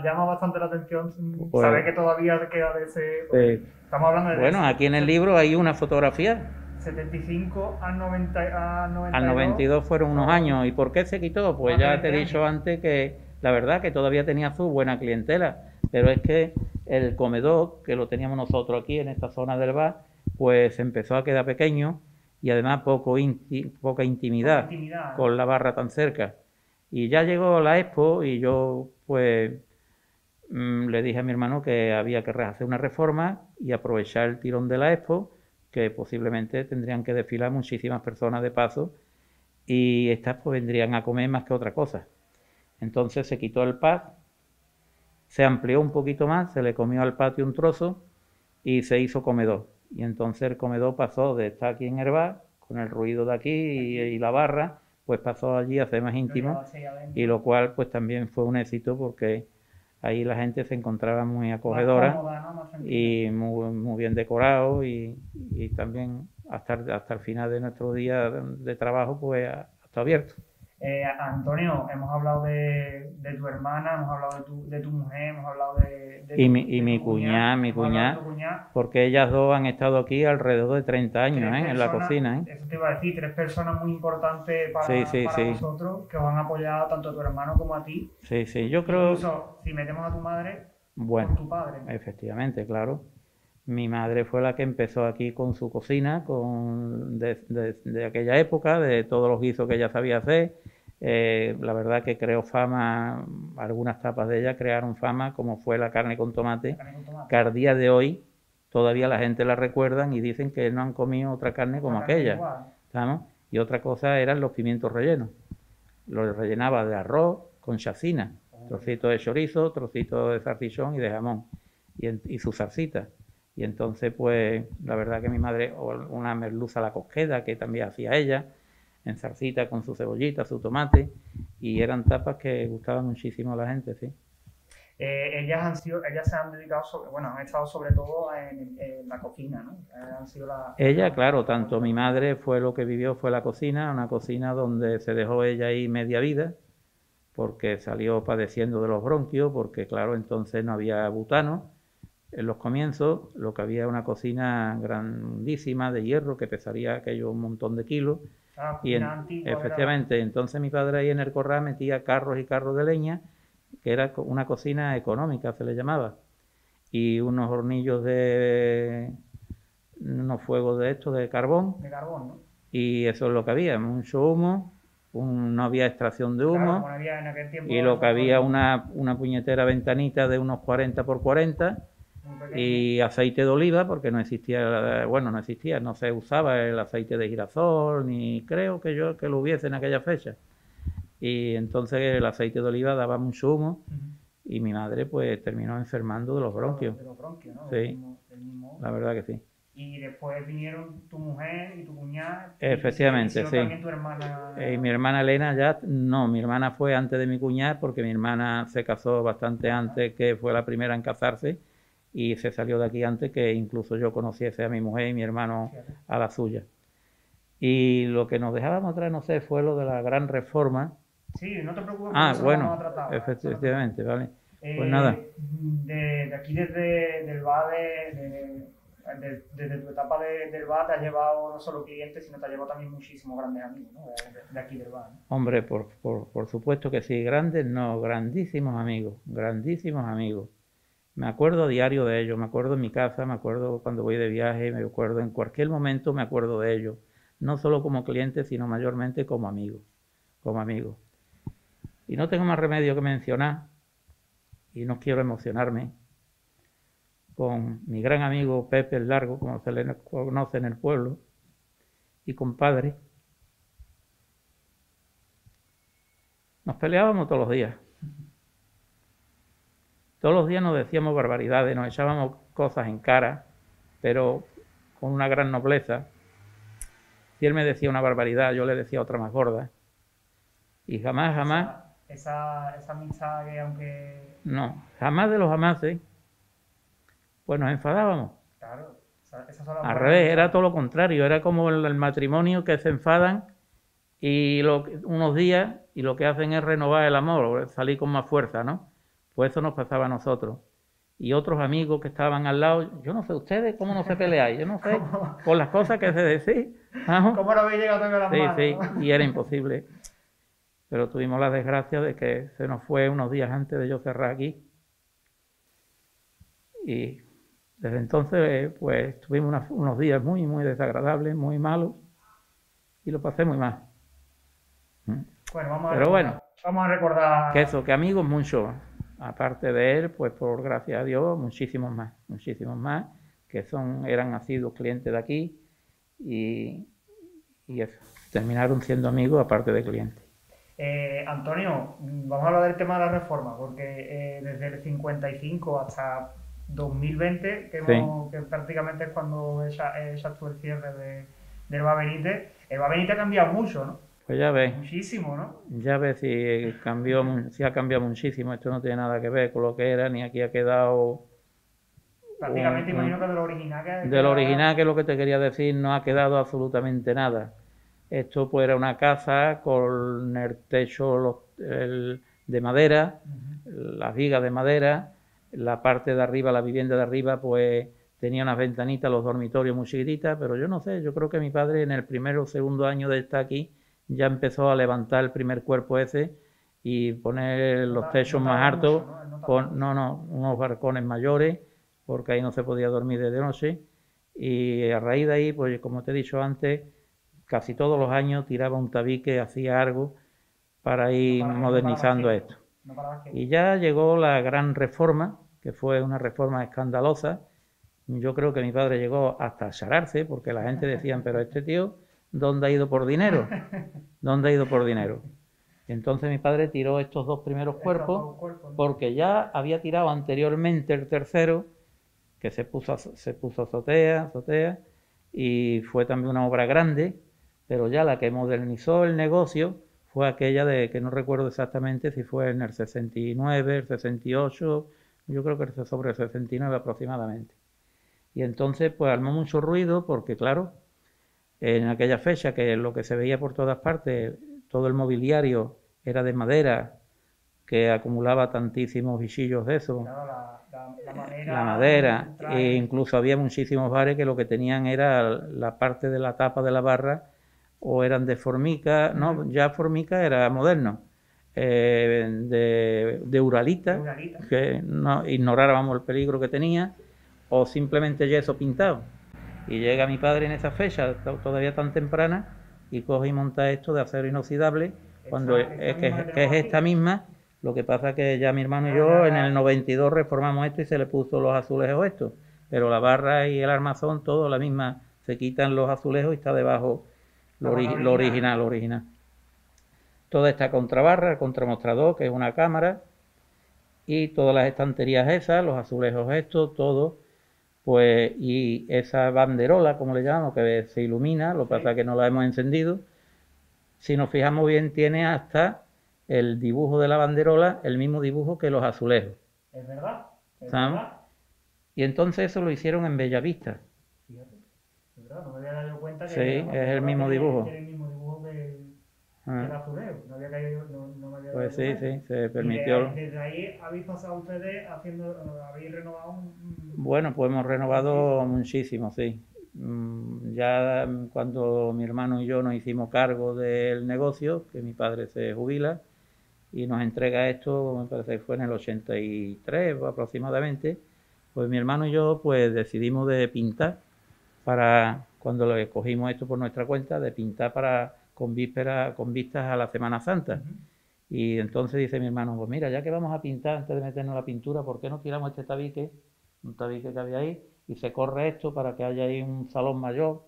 llama bastante la atención. Pues- Saber que todavía queda de ese. Sí. Estamos hablando de Bueno, aquí en el libro hay una fotografía. 75 al 90, a 92. Al 92 fueron unos años. ¿Y por qué se quitó? Pues Más de ya te he 20 dicho años. antes que la verdad que todavía tenía su buena clientela, pero es que el comedor, que lo teníamos nosotros aquí en esta zona del bar, pues empezó a quedar pequeño y además poca intimidad Poca intimidad, ¿no? con la barra tan cerca. Y ya llegó la Expo y yo pues le dije a mi hermano que había que hacer una reforma y aprovechar el tirón de la Expo, que posiblemente tendrían que desfilar muchísimas personas de paso, y estas pues vendrían a comer más que otra cosa. Entonces se quitó el pub, se amplió un poquito más, se le comió al patio un trozo y se hizo comedor. Y entonces el comedor pasó de estar aquí en Hervás, con el ruido de aquí y la barra, pues pasó allí a ser más íntimo, y lo cual pues también fue un éxito porque ahí la gente se encontraba muy acogedora, cómoda, ¿no? Más y muy bien decorado, y también hasta el final de nuestro día de trabajo pues hasta abierto. Antonio, hemos hablado de tu hermana, hemos hablado de tu mujer, hemos hablado Mi cuñada, hemos hablado de tu cuñada. porque ellas dos han estado aquí alrededor de 30 años, Tres en la personas, cocina. eso te iba a decir, tres personas muy importantes Sí. para vosotros, que os han apoyado tanto a tu hermano como a ti. Sí, yo creo... Incluso si metemos a tu madre, Bueno, con tu padre. efectivamente, claro. Mi madre fue la que empezó aquí con su cocina, de aquella época, de todos los guisos que ella sabía hacer. La verdad que creó fama, algunas tapas de ella crearon fama, como fue la carne con tomate, que al día de hoy todavía la gente la recuerdan y dicen que no han comido otra carne como aquella. ¿Estamos? Y otra cosa eran los pimientos rellenos. Los rellenaba de arroz con chacina, trocitos de chorizo, trocitos de salchichón y de jamón, y su salsita. Y entonces, pues, la verdad que mi madre, o una merluza a la cosqueda, que también hacía ella, en salsita con su cebollita, su tomate, y eran tapas que gustaban muchísimo a la gente, sí. Ellas se han dedicado, han estado sobre todo en la cocina, ¿no? Han sido Ella, claro, tanto mi madre fue lo que vivió, fue la cocina, una cocina donde se dejó ella ahí media vida, porque salió padeciendo de los bronquios, porque claro, entonces no había butano. En los comienzos lo que había una cocina grandísima de hierro que pesaría aquello un montón de kilos. Efectivamente, entonces mi padre ahí en el corral metía carros y carros de leña, que era una cocina económica, se le llamaba, y unos hornillos unos fuegos de estos de carbón, ¿no? Y eso es lo que había, mucho humo, no había extracción de humo, claro, había en aquel tiempo, y lo que había una puñetera ventanita de unos 40 por 40, y aceite de oliva, porque no existía, no se usaba el aceite de girasol, ni creo que lo hubiese en aquella fecha. Y entonces el aceite de oliva daba mucho humo, y mi madre pues terminó enfermando de los bronquios. De los bronquios, ¿no? Sí, la verdad que sí. Y después vinieron tu mujer y tu cuñada. Efectivamente, sí. También tu hermana. Mi hermana Elena mi hermana fue antes de mi cuñada, porque mi hermana se casó bastante antes, que fue la primera en casarse, y se salió de aquí antes que incluso yo conociese a mi mujer y mi hermano a la suya. Y lo que nos dejábamos atrás, no sé, fue lo de la gran reforma. Sí, no te preocupes. Bueno, efectivamente, vale. Pues nada. De aquí desde el bar desde tu etapa del bar te has llevado no solo clientes, sino te has llevado también muchísimos grandes amigos, ¿no? De aquí del bar, ¿no? Hombre, por supuesto que sí, grandes no, grandísimos amigos. Me acuerdo a diario de ellos, me acuerdo en mi casa, me acuerdo cuando voy de viaje, me acuerdo en cualquier momento, me acuerdo de ellos. No solo como clientes, sino mayormente como amigos. Y no tengo más remedio que mencionar, y no quiero emocionarme, con mi gran amigo Pepe el Largo, como se le conoce en el pueblo, y compadre. Nos peleábamos todos los días. Todos los días nos decíamos barbaridades, nos echábamos cosas en cara, pero con una gran nobleza. Si él me decía una barbaridad, yo le decía otra más gorda. Y jamás... Esa amistad que aunque... No, jamás de los jamases, pues nos enfadábamos. Claro. Al revés, era todo lo contrario, era como el matrimonio, que se enfadan y unos días y lo que hacen es renovar el amor, salir con más fuerza, ¿no? Pues eso nos pasaba a nosotros. Y otros amigos que estaban al lado, yo no sé, ustedes cómo no se peleáis, yo no sé, por las cosas que se decían. ¿Cómo no habéis llegado a las manos? Sí, y era imposible. Pero tuvimos la desgracia de que se nos fue unos días antes de yo cerrar aquí. Y desde entonces, pues, tuvimos unos días muy, muy desagradables, muy malos, y lo pasé muy mal. Bueno, vamos a recordar... Que amigos muchos, aparte de él, pues por gracias a Dios, muchísimos más, que eran nacidos clientes de aquí, y y eso, terminaron siendo amigos aparte de clientes. Antonio, vamos a hablar del tema de la reforma, porque desde el 55 hasta 2020, que prácticamente es cuando echas tú el cierre del Eva Benítez, el Eva Benítez ha cambiado mucho, ¿no? Pues ya ves. Muchísimo, ¿no? Ya ves si ha cambiado muchísimo. Esto no tiene nada que ver con lo que era, ni aquí ha quedado... Prácticamente imagino que de lo original que es lo que te quería decir, no ha quedado absolutamente nada. Esto pues era una casa con el techo de madera, las vigas de madera, la parte de arriba, la vivienda de arriba, pues tenía unas ventanitas, los dormitorios muy chiquititas, pero yo no sé, yo creo que mi padre en el primer o segundo año de estar aquí ya empezó a levantar el primer cuerpo ese y poner los techos más altos, unos balcones mayores, porque ahí no se podía dormir de noche, y a raíz de ahí, pues como te he dicho antes, casi todos los años tiraba un tabique, hacía algo para ir modernizando esto. Y ya llegó la gran reforma, que fue una reforma escandalosa. Yo creo que mi padre llegó hasta chararse, porque la gente decía, pero este tío, ¿dónde ha ido por dinero? ¿Dónde ha ido por dinero? Y entonces mi padre tiró estos dos primeros cuerpos, porque ya había tirado anteriormente el tercero, que se puso azotea, y fue también una obra grande, pero ya la que modernizó el negocio fue aquella de que no recuerdo exactamente si fue en el 69, el 68, yo creo que es sobre el 69 aproximadamente. Y entonces pues armó mucho ruido porque claro, en aquella fecha que lo que se veía por todas partes, todo el mobiliario era de madera, que acumulaba tantísimos bichillos de eso. Claro, la madera, e incluso había muchísimos bares que lo que tenían era la parte de la tapa de la barra o eran de formica, no, ya formica era moderno, de uralita, que no ignorábamos el peligro que tenía, o simplemente yeso pintado. Y llega mi padre en esa fecha, todavía tan temprana, y coge y monta esto de acero inoxidable, cuando que es esta misma. Lo que pasa es que ya mi hermano y yo en el 92 reformamos esto y se le puso los azulejos estos, pero la barra y el armazón, todo la misma, se quitan los azulejos y está debajo lo original. Toda esta contrabarra, el contramostrador, que es una cámara, y todas las estanterías esas, los azulejos estos, todo, pues, y esa banderola, como le llamamos, que se ilumina, lo que pasa es que no la hemos encendido. Si nos fijamos bien, tiene hasta el dibujo de la banderola, el mismo dibujo que los azulejos. ¿Es verdad? Y entonces eso lo hicieron en Bellavista. Fíjate, es verdad, no me había dado cuenta que sí, es el mismo dibujo. Tiene el mismo dibujo que el azulejo. No había caído, no me había dado pues cuenta. Sí, se permitió. Desde ahí habéis pasado ustedes habéis renovado Bueno, pues hemos renovado muchísimo, sí. Ya cuando mi hermano y yo nos hicimos cargo del negocio, que mi padre se jubila y nos entrega esto, me parece que fue en el 83 aproximadamente, pues mi hermano y yo pues decidimos de pintar para, cuando le cogimos esto por nuestra cuenta, de pintar con vistas a la Semana Santa. Y entonces dice mi hermano, pues mira, ya que vamos a pintar, antes de meternos la pintura, ¿por qué no tiramos este tabique, un tabique que había ahí, y se corre esto para que haya ahí un salón mayor?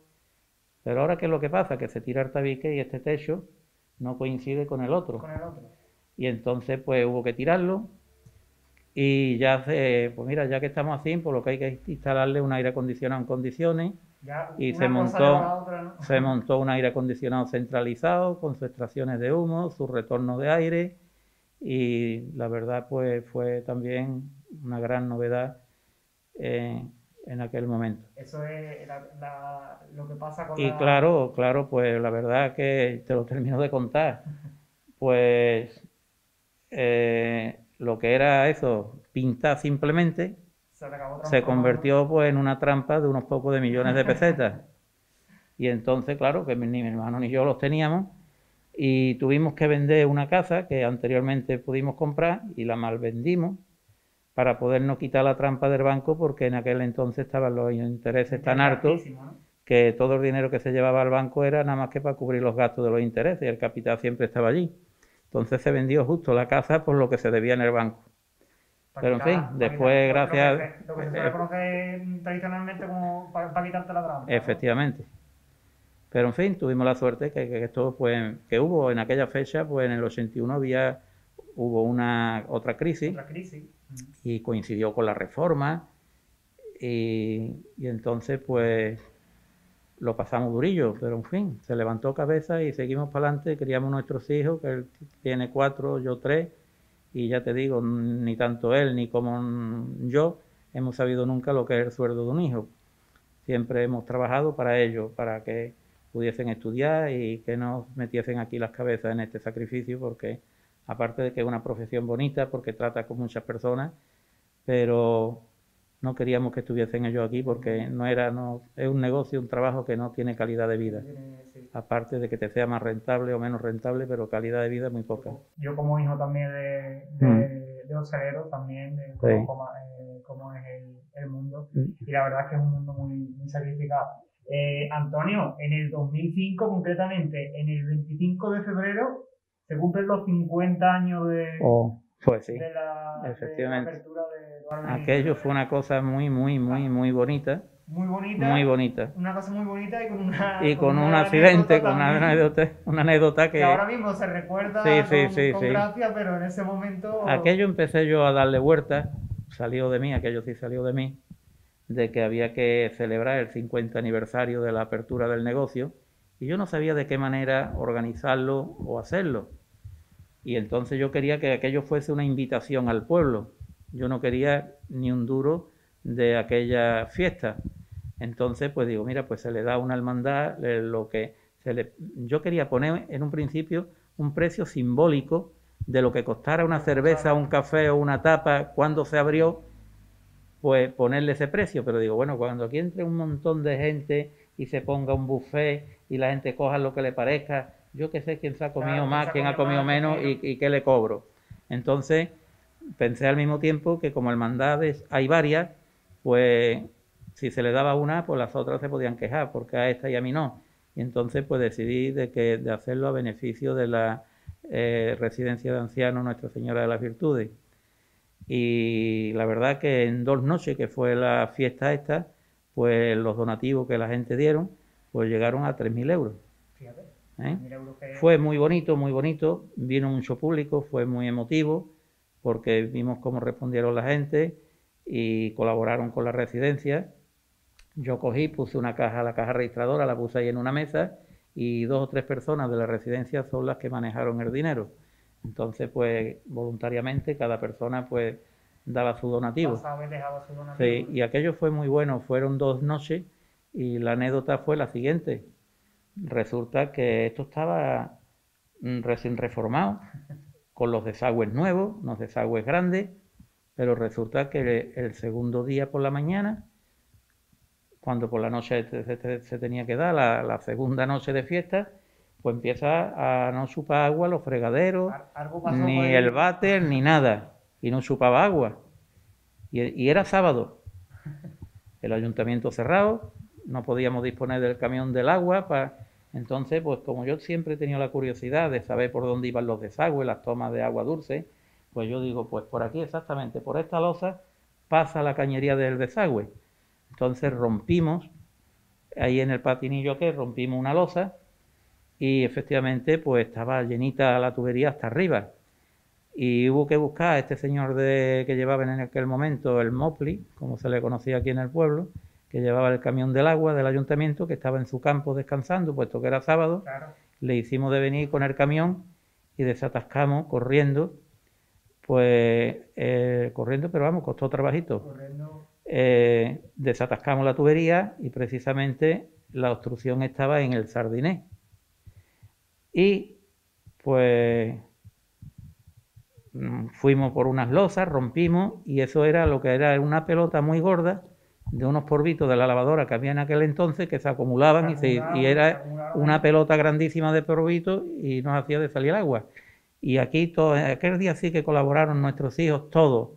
Pero ahora, ¿qué es lo que pasa? Que se tira el tabique y este techo no coincide con el otro. Y entonces pues hubo que tirarlo y ya pues mira, ya que estamos así, por lo que hay que instalarle un aire acondicionado en condiciones. Y se montó un aire acondicionado centralizado con sus extracciones de humo, su retorno de aire, y la verdad pues fue también una gran novedad en aquel momento. Eso es lo que pasa con claro, pues la verdad que te lo termino de contar. Pues lo que era eso, pintar simplemente, se convirtió pues en una trampa de unos pocos de millones de pesetas. Y entonces, claro, que ni mi hermano ni yo los teníamos, y tuvimos que vender una casa que anteriormente pudimos comprar y la malvendimos para podernos quitar la trampa del banco, porque en aquel entonces estaban los intereses tan altos que todo el dinero que se llevaba al banco era nada más que para cubrir los gastos de los intereses, y el capital siempre estaba allí. Entonces se vendió justo la casa por lo que se debía en el banco. Pero en fin, después gracias... Lo que se suele conocer tradicionalmente como para quitarte la trampa. Efectivamente. Pero en fin, tuvimos la suerte que esto, pues, que hubo en aquella fecha, pues en el 81 hubo otra crisis. Y coincidió con la reforma y entonces pues lo pasamos durillo, pero en fin, se levantó cabeza y seguimos para adelante, criamos nuestros hijos, que él tiene 4, yo 3, y ya te digo, ni tanto él ni como yo hemos sabido nunca lo que es el sueldo de un hijo. Siempre hemos trabajado para ellos, para que pudiesen estudiar y que no metiesen aquí las cabezas en este sacrificio, porque aparte de que es una profesión bonita, porque trata con muchas personas, pero no queríamos que estuviesen ellos aquí porque es un negocio, un trabajo que no tiene calidad de vida. Aparte de que te sea más rentable o menos rentable, pero calidad de vida muy poca. Yo como hijo también de hostelero, también conozco cómo es el mundo, y la verdad es que es un mundo muy, muy sacrificado. Antonio, en el 2005 concretamente, en el 25 de febrero, se cumplen los 50 años pues sí, efectivamente. De la apertura de aquello fue una cosa muy, muy, muy, muy bonita. Muy bonita. Una cosa muy bonita y con un accidente, con una anécdota que ahora mismo se recuerda con gracia, pero en ese momento... Aquello empecé yo a darle vueltas, aquello sí salió de mí, de que había que celebrar el 50 aniversario de la apertura del negocio, y yo no sabía de qué manera organizarlo o hacerlo. Y entonces yo quería que aquello fuese una invitación al pueblo. Yo no quería ni un duro de aquella fiesta. Entonces, pues digo, mira, pues se le da una hermandad, yo quería poner en un principio un precio simbólico de lo que costara una cerveza, un café o una tapa cuando se abrió, pues ponerle ese precio. Pero digo, bueno, cuando aquí entre un montón de gente y se ponga un buffet y la gente coja lo que le parezca, yo que sé quién se ha comido más, quién ha comido menos y qué le cobro. Entonces pensé al mismo tiempo que como hermandades hay varias, pues si se le daba una, pues las otras se podían quejar, porque a esta y a mí no. Y entonces pues decidí de hacerlo a beneficio de la residencia de ancianos Nuestra Señora de las Virtudes. Y la verdad que en 2 noches que fue la fiesta esta, pues los donativos que la gente dieron, pues llegaron a 3.000 euros. Fíjate. Fue muy bonito, vino mucho público, fue muy emotivo, porque vimos cómo respondieron la gente y colaboraron con la residencia. Yo puse la caja registradora, la puse ahí en una mesa, y 2 o 3 personas de la residencia son las que manejaron el dinero. Entonces, pues, voluntariamente cada persona, pues, daba su donativo. Dejaba su donativo. Sí, y aquello fue muy bueno, fueron 2 noches, y la anécdota fue la siguiente. Resulta que esto estaba recién reformado, con los desagües nuevos, unos desagües grandes, pero resulta que el segundo día por la mañana, cuando por la noche se tenía que dar la segunda noche de fiesta, pues empieza a no chupar agua los fregaderos, ni el váter, ni nada, y no chupaba agua. Y era sábado, el ayuntamiento cerrado, no podíamos disponer del camión del agua. Entonces, pues como yo siempre he tenido la curiosidad de saber por dónde iban los desagües, las tomas de agua dulce, pues yo digo, pues por aquí exactamente, por esta losa pasa la cañería del desagüe. Entonces rompimos, ahí en el patinillo rompimos una losa, y efectivamente pues estaba llenita la tubería hasta arriba. Y hubo que buscar a este señor que llevaba en aquel momento el Mopli, como se le conocía aquí en el pueblo, que llevaba el camión del agua del ayuntamiento, que estaba en su campo descansando, puesto que era sábado. Claro. Le hicimos de venir con el camión y desatascamos corriendo, pero vamos, costó trabajito. Desatascamos la tubería y precisamente la obstrucción estaba en el Sardiné. Y pues fuimos por unas losas, rompimos, y eso era lo que era una pelota muy gorda de unos polvitos de la lavadora que había en aquel entonces, que se acumulaban y era una pelota grandísima de polvitos, y nos hacía de salir el agua. Y aquí aquel día sí que colaboraron nuestros hijos todos,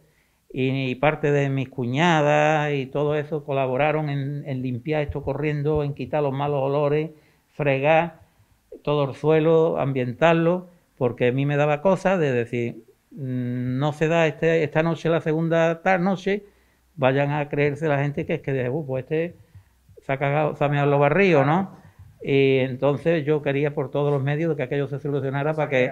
y parte de mis cuñadas y todo eso colaboraron en limpiar esto corriendo, en quitar los malos olores, fregar todo el suelo, ambientarlo, porque a mí me daba cosa de decir, no se da esta noche, la segunda noche, vayan a creerse la gente que es que pues se ha cagado, se ha meado los barrios, ¿no? Y entonces yo quería por todos los medios de que aquello se solucionara para que...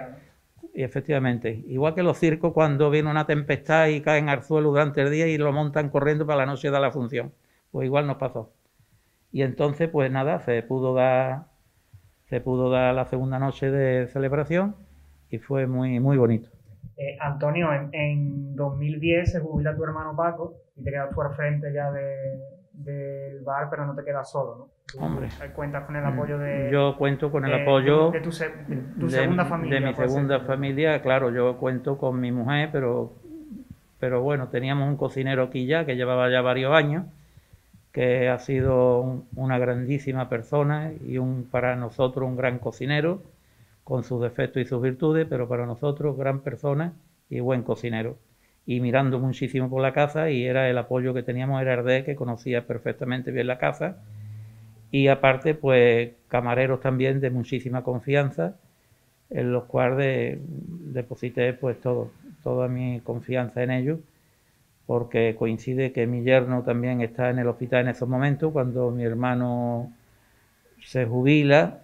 Y efectivamente, igual que los circos cuando viene una tempestad y caen al suelo durante el día y lo montan corriendo para la noche dar la función, pues igual nos pasó. Y entonces pues nada, se pudo dar la segunda noche de celebración y fue muy, muy bonito. Antonio, en 2010 se jubila tu hermano Paco y te quedas tú al frente ya del bar, pero no te quedas solo, ¿no? Hombre, cuentas con el apoyo yo cuento con el apoyo de tu segunda familia. De mi segunda familia, claro, yo cuento con mi mujer, pero bueno, teníamos un cocinero aquí ya que llevaba ya varios años, que ha sido una grandísima persona y para nosotros un gran cocinero, con sus defectos y sus virtudes, pero para nosotros gran persona y buen cocinero. Y mirando muchísimo por la casa, y era el apoyo que teníamos, era Ardé, que conocía perfectamente bien la casa, y aparte pues camareros también de muchísima confianza, en los cuales deposité pues toda mi confianza en ellos, porque coincide que mi yerno también está en el hospital en esos momentos. Cuando mi hermano se jubila,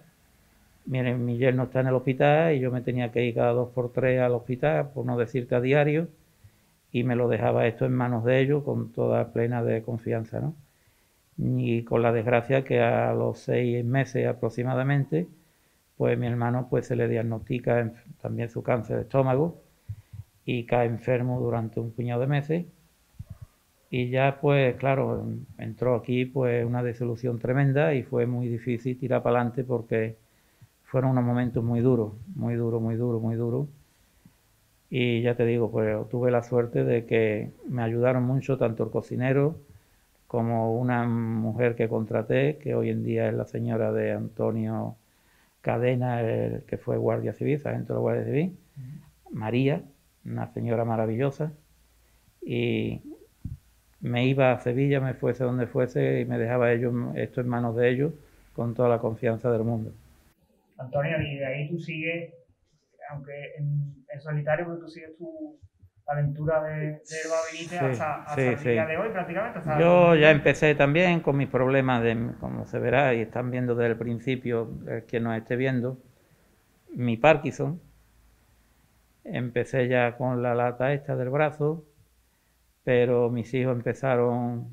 mi yerno está en el hospital y yo me tenía que ir cada 2 por 3 al hospital, por no decirte a diario, y me lo dejaba esto en manos de ellos con toda plena de confianza, ¿no? Y con la desgracia que a los 6 meses aproximadamente, pues mi hermano pues se le diagnostica también su cáncer de estómago y cae enfermo durante un puñado de meses. Y ya pues claro, entró aquí pues una desilusión tremenda y fue muy difícil tirar para adelante porque fueron unos momentos muy duros, muy duros, muy duros, muy duros. Y ya te digo, pues tuve la suerte de que me ayudaron mucho tanto el cocinero como una mujer que contraté, que hoy en día es la señora de Antonio Cadena, que fue guardia civil, sargento de la Guardia Civil, María, una señora maravillosa, y me iba a Sevilla, me fuese donde fuese, y me dejaba esto en manos de ellos con toda la confianza del mundo. Antonio, y de ahí tú sigues, aunque en solitario, pero tú sigues tu aventura de Herba Benítez hasta el día de hoy prácticamente. Yo ya empecé también con mis problemas, como se verá y están viendo desde el principio, quien nos esté viendo, mi Parkinson. Empecé ya con la lata esta del brazo, pero mis hijos empezaron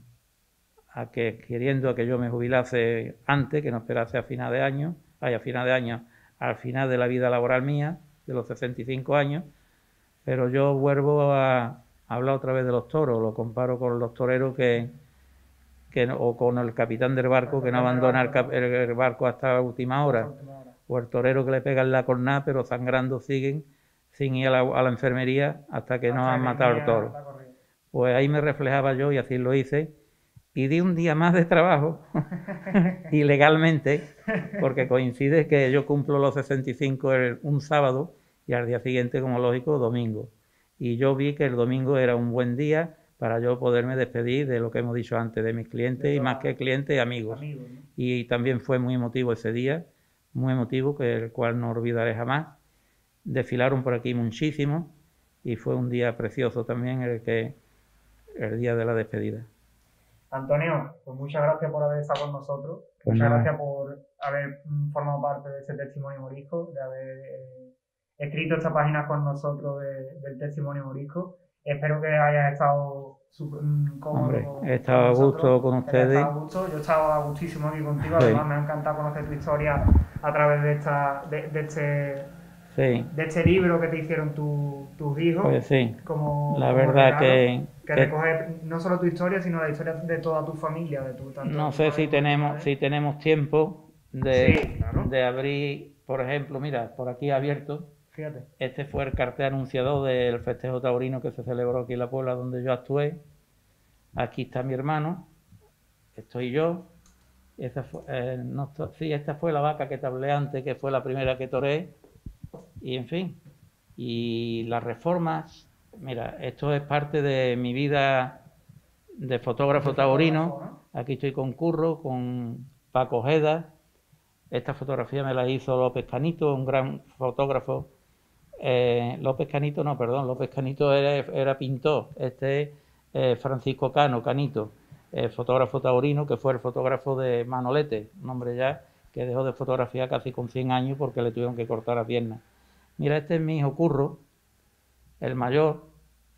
queriendo a que yo me jubilase antes, que no esperase a final de año, al final de la vida laboral mía, de los 65 años, pero yo vuelvo a hablar otra vez de los toros, lo comparo con los toreros o con el capitán del barco que no abandona el barco hasta la última hora, o el torero que le pegan la cornada, pero sangrando siguen sin ir a la enfermería hasta que no han matado al toro. Pues ahí me reflejaba yo y así lo hice. Y di un día más de trabajo, ilegalmente, porque coincide que yo cumplo los 65 un sábado y al día siguiente, como lógico, domingo. Y yo vi que el domingo era un buen día para yo poderme despedir de lo que hemos dicho antes, de mis clientes, y más que clientes, amigos. ¿No? Y también fue muy emotivo ese día, muy emotivo, el cual no olvidaré jamás. Desfilaron por aquí muchísimo y fue un día precioso también el día de la despedida. Antonio, pues muchas gracias por haber estado con nosotros, muchas gracias por haber formado parte de este testimonio morisco, de haber escrito esta página con nosotros del testimonio morisco. Espero que hayas estado cómodo. Hombre, he estado a gusto con ustedes. Yo he estado a gustísimo aquí contigo, además me ha encantado conocer tu historia a través de este libro que te hicieron tus hijos. Pues sí, como la verdad que recoge no solo tu historia, sino la historia de toda tu familia. No sé si tenemos tiempo de abrir, por ejemplo, mira, por aquí abierto. Fíjate. Este fue el cartel anunciador del festejo taurino que se celebró aquí en La Puebla, donde yo actué. Aquí está mi hermano, estoy yo. Esta fue la vaca que te hablé antes, que fue la primera que toré. Y en fin, y las reformas, mira, esto es parte de mi vida de fotógrafo taurino. Aquí estoy con Curro, con Paco Ojeda. Esta fotografía me la hizo López Canito, un gran fotógrafo. López Canito era pintor. Este es Francisco Canito, fotógrafo taurino, que fue el fotógrafo de Manolete, un hombre ya que dejó de fotografiar casi con 100 años porque le tuvieron que cortar la pierna. Mira, este es mi hijo Curro, el mayor.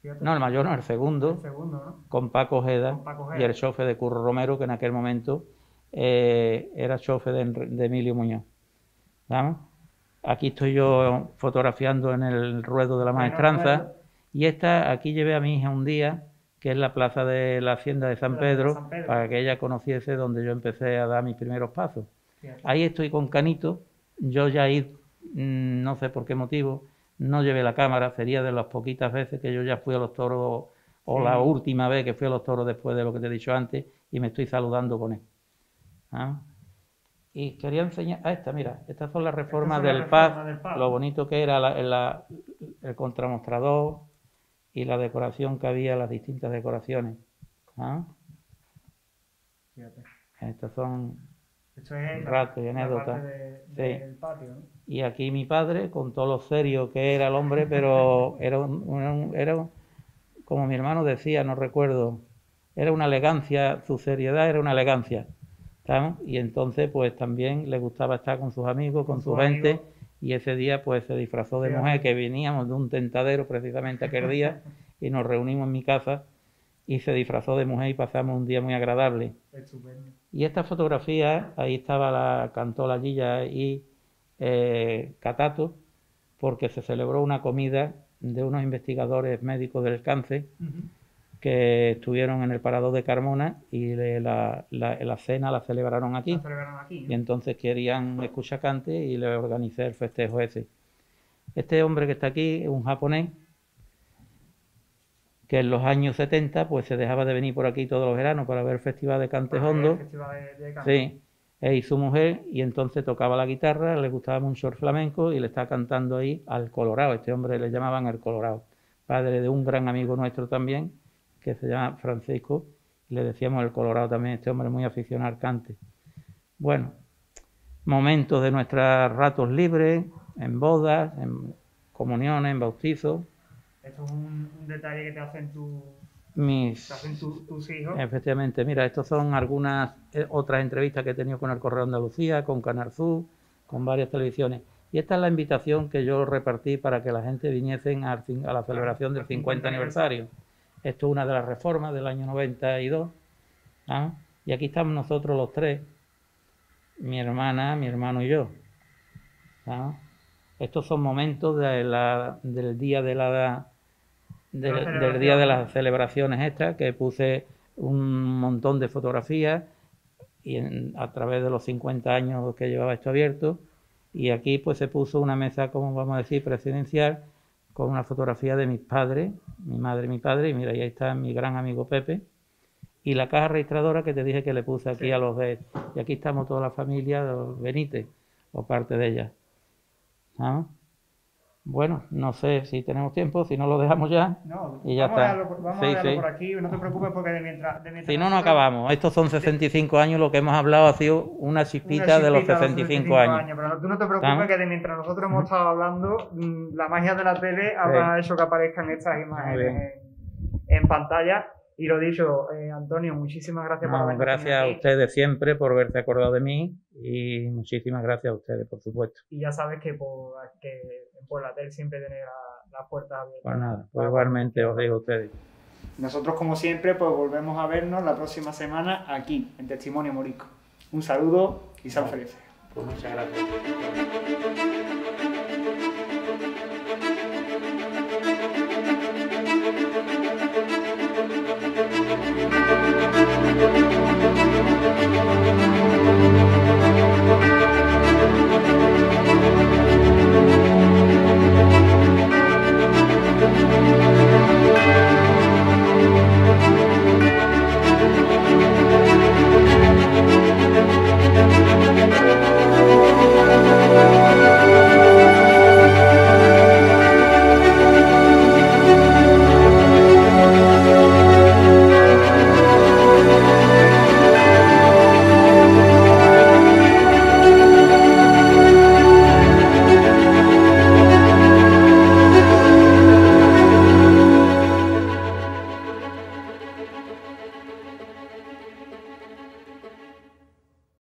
Fíjate. No, el mayor no, el segundo, ¿no? con Paco Ojeda, Con Paco Ojeda. y el chofer de Curro Romero, que en aquel momento era chofer de Emilio Muñoz. ¿Vamos? Aquí estoy yo fotografiando en el ruedo de la maestranza, y aquí llevé a mi hija un día, que es la plaza de la Hacienda de San Pedro, para que ella conociese donde yo empecé a dar mis primeros pasos. Fíjate. Ahí estoy con Canito, yo ya no sé por qué motivo, no llevé la cámara, sería de las poquitas veces que yo ya fui a los toros, o la última vez que fui a los toros después de lo que te he dicho antes, y me estoy saludando con él. ¿Ah? Y quería enseñar, mira, estas son las reformas del Paz, lo bonito que era el contramostrador y la decoración que había, las distintas decoraciones. ¿Ah? Fíjate. Estas son ratos y anécdotas. Del patio, ¿no? Y aquí mi padre, con todo lo serio que era el hombre, pero era como mi hermano decía, no recuerdo, era una elegancia, su seriedad era una elegancia. ¿Sabes? Y entonces pues también le gustaba estar con sus amigos, con su gente, y ese día pues se disfrazó de mujer, que veníamos de un tentadero precisamente aquel día, y nos reunimos en mi casa, y se disfrazó de mujer y pasamos un día muy agradable. Estupendo. Y esta fotografía, ahí estaba cantó la Guilla y Catato, porque se celebró una comida de unos investigadores médicos del cáncer, que estuvieron en el Parador de Carmona, y la cena la celebraron aquí. Y entonces querían escuchar cante y le organicé el festejo ese. Este hombre que está aquí es un japonés que en los años 70 pues se dejaba de venir por aquí todos los veranos para ver el festival de cante hondo. Sí, y su mujer, y entonces tocaba la guitarra, le gustaba mucho el flamenco y le estaba cantando ahí al Colorado. Este hombre le llamaban el Colorado, padre de un gran amigo nuestro también, que se llama Francisco, y le decíamos el Colorado también. Este hombre muy aficionado al cante. Bueno, momentos de nuestros ratos libres, en bodas, en comuniones, en bautizos. Esto es un detalle que te hacen tus hijos. Efectivamente, mira, estos son algunas otras entrevistas que he tenido con el Correo de Andalucía, con Canal Sur, con varias televisiones. Y esta es la invitación que yo repartí para que la gente viniesen a la celebración del 50 aniversario. Esto es una de las reformas del año 92. ¿Ah? Y aquí estamos nosotros los tres, mi hermana, mi hermano y yo. ¿Ah? Estos son momentos del día de las celebraciones estas, que puse un montón de fotografías y a través de los 50 años que llevaba esto abierto. Y aquí pues se puso una mesa, como vamos a decir, presidencial, con una fotografía de mis padres, mi madre y mi padre, y mira, ahí está mi gran amigo Pepe, y la caja registradora que te dije que le puse aquí a los de... Y aquí estamos toda la familia, los Benítez, o parte de ella. ¿Ah? Bueno, no sé si tenemos tiempo, si no lo dejamos ya, y ya está. Vamos a dejarlo por aquí, no te preocupes porque de mientras si no, no acabamos. Estos son 65 años, lo que hemos hablado ha sido una chispita de los 65 años. Pero tú no te preocupes que de mientras nosotros hemos estado hablando, la magia de la tele habrá hecho que aparezcan estas imágenes en pantalla. Y lo dicho, Antonio, muchísimas gracias por habernos gracias a ustedes siempre por haberse acordado de mí, y muchísimas gracias a ustedes, por supuesto. Y ya sabes que en Pueblatel siempre tenéis las puertas abiertas. Pues nada, pues igualmente os digo a ustedes. Nosotros, como siempre, pues volvemos a vernos la próxima semana aquí, en Testimonio Morisco. Un saludo y sal felices. Pues muchas gracias.